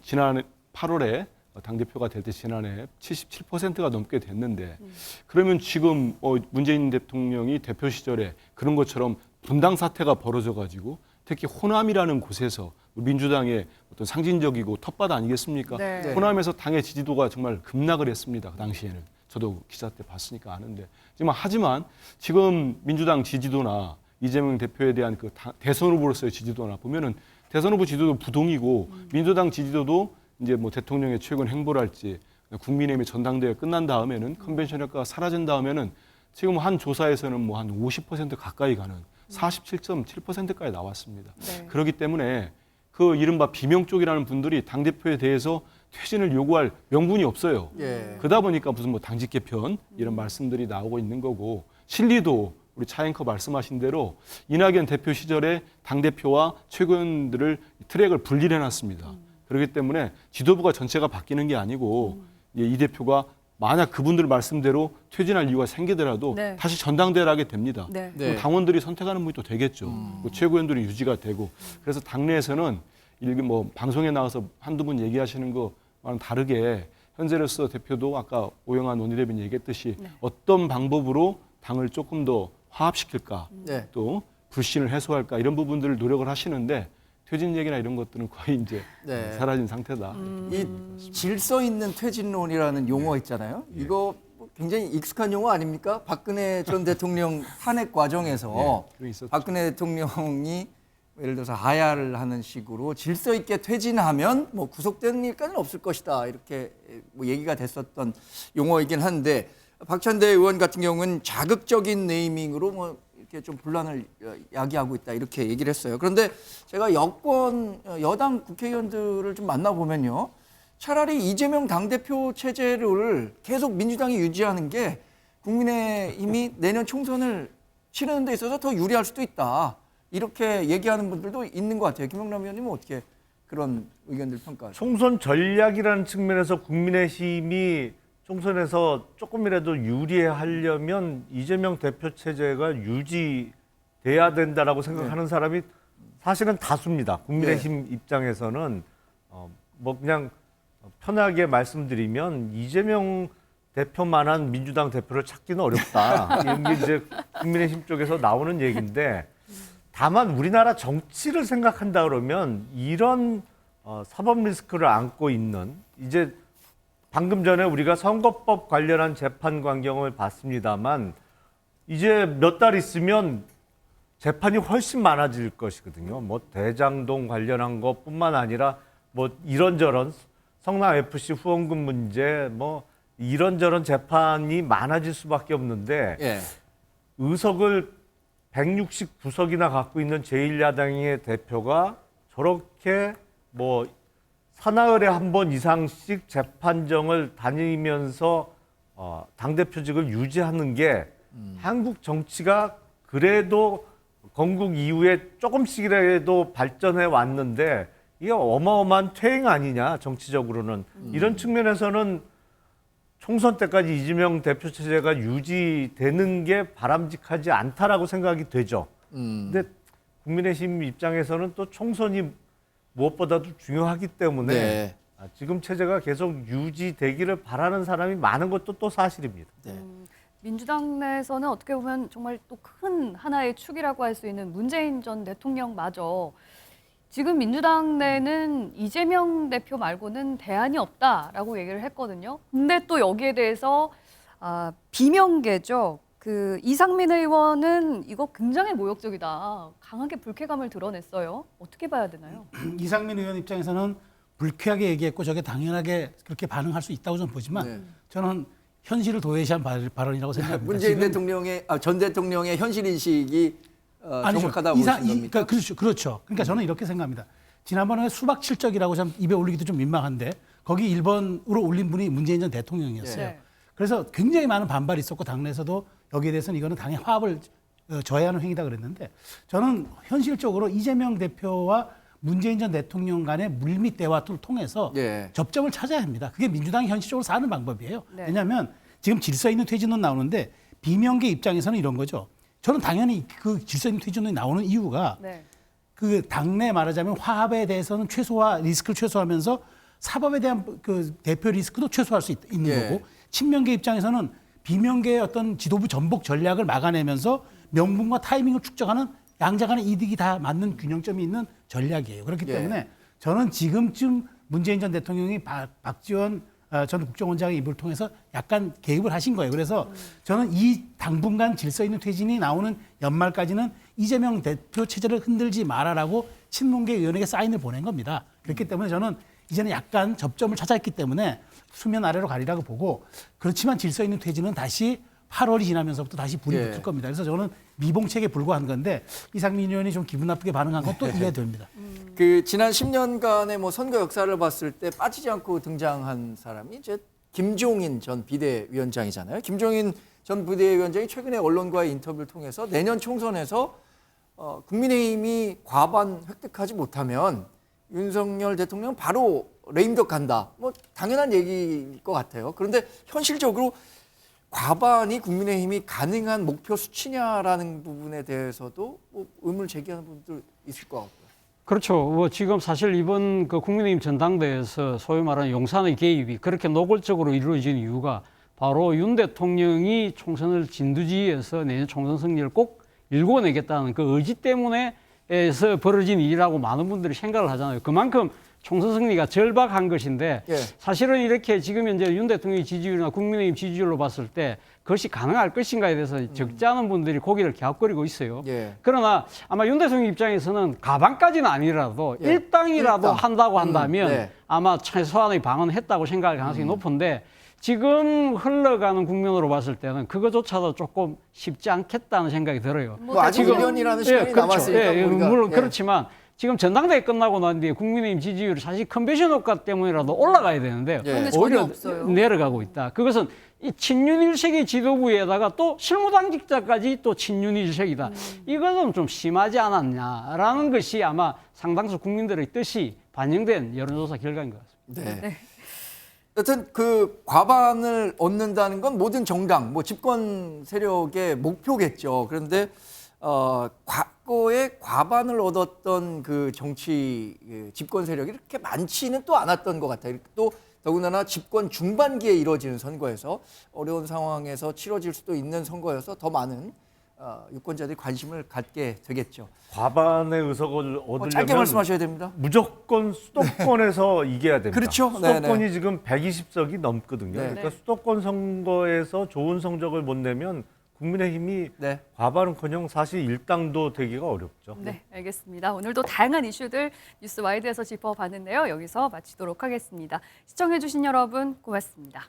Speaker 4: 지난 8월에 당대표가 될 때 지난해 77%가 넘게 됐는데 그러면 지금 문재인 대통령이 대표 시절에 그런 것처럼 분당 사태가 벌어져 가지고 특히 호남이라는 곳에서 민주당의 어떤 상징적이고 텃밭 아니겠습니까?
Speaker 2: 네.
Speaker 1: 네.
Speaker 4: 호남에서 당의 지지도가 정말 급락을 했습니다. 그 당시에는. 저도 기자 때 봤으니까 아는데. 하지만 지금 민주당 지지도나 이재명 대표에 대한 그 대선 후보로서의 지지도나 보면은 대선 후보 지지도도 부동이고 민주당 지지도도 이제 뭐 대통령의 최근 행보랄지 국민의힘의 전당대회 끝난 다음에는 컨벤션 효과가 사라진 다음에는 지금 한 조사에서는 뭐 한 50% 가까이 가는 47.7%까지 나왔습니다.
Speaker 2: 네.
Speaker 4: 그렇기 때문에 그 이른바 비명 쪽이라는 분들이 당대표에 대해서 퇴진을 요구할 명분이 없어요.
Speaker 1: 예.
Speaker 4: 그러다 보니까 무슨 뭐 당직 개편 이런 말씀들이 나오고 있는 거고, 실리도 우리 차 앵커 말씀하신 대로 이낙연 대표 시절에 당대표와 최고위원들을 트랙을 분리를 해놨습니다. 그렇기 때문에 지도부가 전체가 바뀌는 게 아니고 이 대표가 만약 그분들 말씀대로 퇴진할 이유가 생기더라도
Speaker 2: 네.
Speaker 4: 다시 전당대회를 하게 됩니다.
Speaker 2: 네.
Speaker 1: 네.
Speaker 4: 그럼 당원들이 선택하는 분이 또 되겠죠. 그 최고위원들이 유지가 되고. 그래서 당내에서는 이렇게 뭐 방송에 나와서 한두 분 얘기하시는 거와는 다르게 현재로서 대표도 아까 오영환 원내대변인 얘기했듯이 어떤 방법으로 당을 조금 더 화합시킬까,
Speaker 1: 네.
Speaker 4: 또 불신을 해소할까 이런 부분들을 노력을 하시는데 퇴진 얘기나 이런 것들은 거의 이제
Speaker 1: 네.
Speaker 4: 사라진 상태다.
Speaker 1: 이 질서 있는 퇴진론이라는 용어 있잖아요. 이거 굉장히 익숙한 용어 아닙니까? 박근혜 전 대통령 탄핵 과정에서
Speaker 4: 그게 있었죠.
Speaker 1: 박근혜 대통령이 예를 들어서 하야를 하는 식으로 질서 있게 퇴진하면 뭐 구속되는 일까지는 없을 것이다, 이렇게 뭐 얘기가 됐었던 용어이긴 한데, 박찬대 의원 같은 경우는 자극적인 네이밍으로 뭐 이렇게 좀 분란을 야기하고 있다, 이렇게 얘기를 했어요. 그런데 제가 여당 국회의원들을 좀 만나보면요, 차라리 이재명 당대표 체제를 계속 민주당이 유지하는 게 국민의힘이 내년 총선을 치르는 데 있어서 더 유리할 수도 있다, 이렇게 얘기하는 분들도 있는 것 같아요. 김영남 의원님은 어떻게 그런 의견들 평가하세요?
Speaker 3: 총선 전략이라는 측면에서 국민의힘이 총선에서 조금이라도 유리하려면 이재명 대표 체제가 유지돼야 된다라고 생각하는 사람이 사실은 다수입니다. 국민의힘 입장에서는 뭐 그냥 편하게 말씀드리면 이재명 대표만한 민주당 대표를 찾기는 어렵다. 이런 게 이제 국민의힘 쪽에서 나오는 얘기인데, 다만 우리나라 정치를 생각한다 그러면 이런 사법 리스크를 안고 있는, 이제 방금 전에 우리가 선거법 관련한 재판 광경을 봤습니다만 이제 몇 달 있으면 재판이 훨씬 많아질 것이거든요. 뭐 대장동 관련한 것뿐만 아니라 뭐 이런저런 성남 FC 후원금 문제, 뭐 이런저런 재판이 많아질 수밖에 없는데,
Speaker 1: 예.
Speaker 3: 의석을 169석이나 갖고 있는 제1야당의 대표가 저렇게 뭐 사나흘에 한 번 이상씩 재판정을 다니면서 당대표직을 유지하는 게 한국 정치가 그래도 건국 이후에 조금씩이라도 발전해 왔는데 이게 어마어마한 퇴행 아니냐, 정치적으로는. 이런 측면에서는 총선 때까지 이재명 대표 체제가 유지되는 게 바람직하지 않다라고 생각이 되죠. 근데 국민의힘 입장에서는 또 총선이 무엇보다도 중요하기 때문에
Speaker 1: 네.
Speaker 3: 지금 체제가 계속 유지되기를 바라는 사람이 많은 것도 또 사실입니다.
Speaker 2: 민주당 내에서는 어떻게 보면 정말 또 큰 하나의 축이라고 할 수 있는 문재인 전 대통령마저 지금 민주당 내는 이재명 대표 말고는 대안이 없다라고 얘기를 했거든요. 근데 또 여기에 대해서 비명계죠. 그 이상민 의원은 이거 굉장히 모욕적이다. 강하게 불쾌감을 드러냈어요. 어떻게 봐야 되나요?
Speaker 5: 이상민 의원 입장에서는 불쾌하게 얘기했고 저게 당연하게 그렇게 반응할 수 있다고 저는 보지만 저는 현실을 도외시한 발언이라고 생각합니다.
Speaker 1: 문재인 대통령의 전 대통령의 현실 인식이 정확하다고 보시는 겁니까?
Speaker 5: 그렇죠. 그러니까 저는 이렇게 생각합니다. 지난번에 수박 칠적이라고 참 입에 올리기도 좀 민망한데 거기 1번으로 올린 분이 문재인 전 대통령이었어요. 그래서 굉장히 많은 반발이 있었고 당내에서도 여기에 대해서는 이거는 당의 화합을 저해하는 행위다 그랬는데 저는 현실적으로 이재명 대표와 문재인 전 대통령 간의 물밑 대화를 통해서 접점을 찾아야 합니다. 그게 민주당이 현실적으로 사는 방법이에요. 왜냐하면 지금 질서 있는 퇴진론 나오는데 비명계 입장에서는 이런 거죠. 저는 당연히 그 질서 있는 퇴진론이 나오는 이유가 그 당내 말하자면 화합에 대해서는 리스크를 최소화하면서 사법에 대한 그 대표 리스크도 최소화할 수 있는 거고 친명계 입장에서는 비명계의 어떤 지도부 전복 전략을 막아내면서 명분과 타이밍을 축적하는 양자 간의 이득이 다 맞는 균형점이 있는 전략이에요. 그렇기 때문에 저는 지금쯤 문재인 전 대통령이 박지원 전 국정원장의 입을 통해서 약간 개입을 하신 거예요. 그래서 저는 이 당분간 질서 있는 퇴진이 나오는 연말까지는 이재명 대표 체제를 흔들지 말아라고 친문계 의원에게 사인을 보낸 겁니다. 그렇기 때문에 저는 이제는 약간 접점을 찾았기 때문에 수면 아래로 가리라고 보고 그렇지만 질서 있는 퇴진은 다시 8월이 지나면서부터 다시 불이 붙을 겁니다. 그래서 저는 미봉책에 불과한 건데 이상민 의원이 좀 기분 나쁘게 반응한 것도 이해됩니다.
Speaker 1: 그 지난 10년간의 뭐 선거 역사를 봤을 때 빠지지 않고 등장한 사람이 이제 김종인 전 비대위원장이잖아요. 김종인 전 비대위원장이 최근에 언론과의 인터뷰를 통해서 내년 총선에서 국민의힘이 과반 획득하지 못하면 윤석열 대통령 바로 레임덕 간다. 뭐 당연한 얘기일 것 같아요. 그런데 현실적으로 과반이 국민의힘이 가능한 목표 수치냐라는 부분에 대해서도 뭐 의문을 제기하는 분들 있을 것 같고요.
Speaker 6: 그렇죠. 뭐 지금 사실 이번 그 국민의힘 전당대회에서 소위 말하는 용산의 개입이 그렇게 노골적으로 이루어진 이유가 바로 윤 대통령이 총선을 진두지휘해서 내년 총선 승리를 꼭 일궈내겠다는 그 의지 때문에서 벌어진 일이라고 많은 분들이 생각을 하잖아요. 그만큼 총선 승리가 절박한 것인데 사실은 이렇게 지금 현재 윤 대통령의 지지율이나 국민의힘 지지율로 봤을 때 그것이 가능할 것인가에 대해서 적지 않은 분들이 고개를 갸웃거리고 있어요. 그러나 아마 윤 대통령 입장에서는 가방까지는 아니라도 일당이라도 한다고 한다면 아마 최소한의 방어는 했다고 생각할 가능성이 높은데 지금 흘러가는 국면으로 봤을 때는 그거조차도 조금 쉽지 않겠다는 생각이 들어요.
Speaker 1: 뭐 아직 1년이라는 시간이 남았으니까
Speaker 6: 물론 그렇지만 지금 전당대회 끝나고 난 뒤에 국민의힘 지지율이 사실 컨벤션 효과 때문이라도 올라가야 되는데 오히려 내려가고 있다. 그것은 이 친윤 일색의 지도부에다가 또 실무당직자까지 또 친윤 일색이다. 이것은 좀 심하지 않았냐라는 것이 아마 상당수 국민들의 뜻이 반영된 여론조사 결과인 것 같습니다.
Speaker 1: 여튼 그 과반을 얻는다는 건 모든 정당, 뭐 집권 세력의 목표겠죠. 그런데 과거에 과반을 얻었던 그 정치 집권 세력이 이렇게 많지는 또 않았던 것 같아요. 또 더군다나 집권 중반기에 이루어지는 선거에서 어려운 상황에서 치러질 수도 있는 선거여서 더 많은 유권자들이 관심을 갖게 되겠죠.
Speaker 3: 과반의 의석을 얻으려면
Speaker 1: 짧게 말씀하셔야 됩니다.
Speaker 3: 무조건 수도권에서 이겨야 됩니다.
Speaker 1: 그렇죠.
Speaker 3: 수도권이 지금 120석이 넘거든요. 그러니까 수도권 선거에서 좋은 성적을 못 내면 국민의힘이 과반은커녕 사실 일당도 되기가 어렵죠.
Speaker 2: 네, 알겠습니다. 오늘도 다양한 이슈들 뉴스와이드에서 짚어봤는데요. 여기서 마치도록 하겠습니다. 시청해주신 여러분 고맙습니다.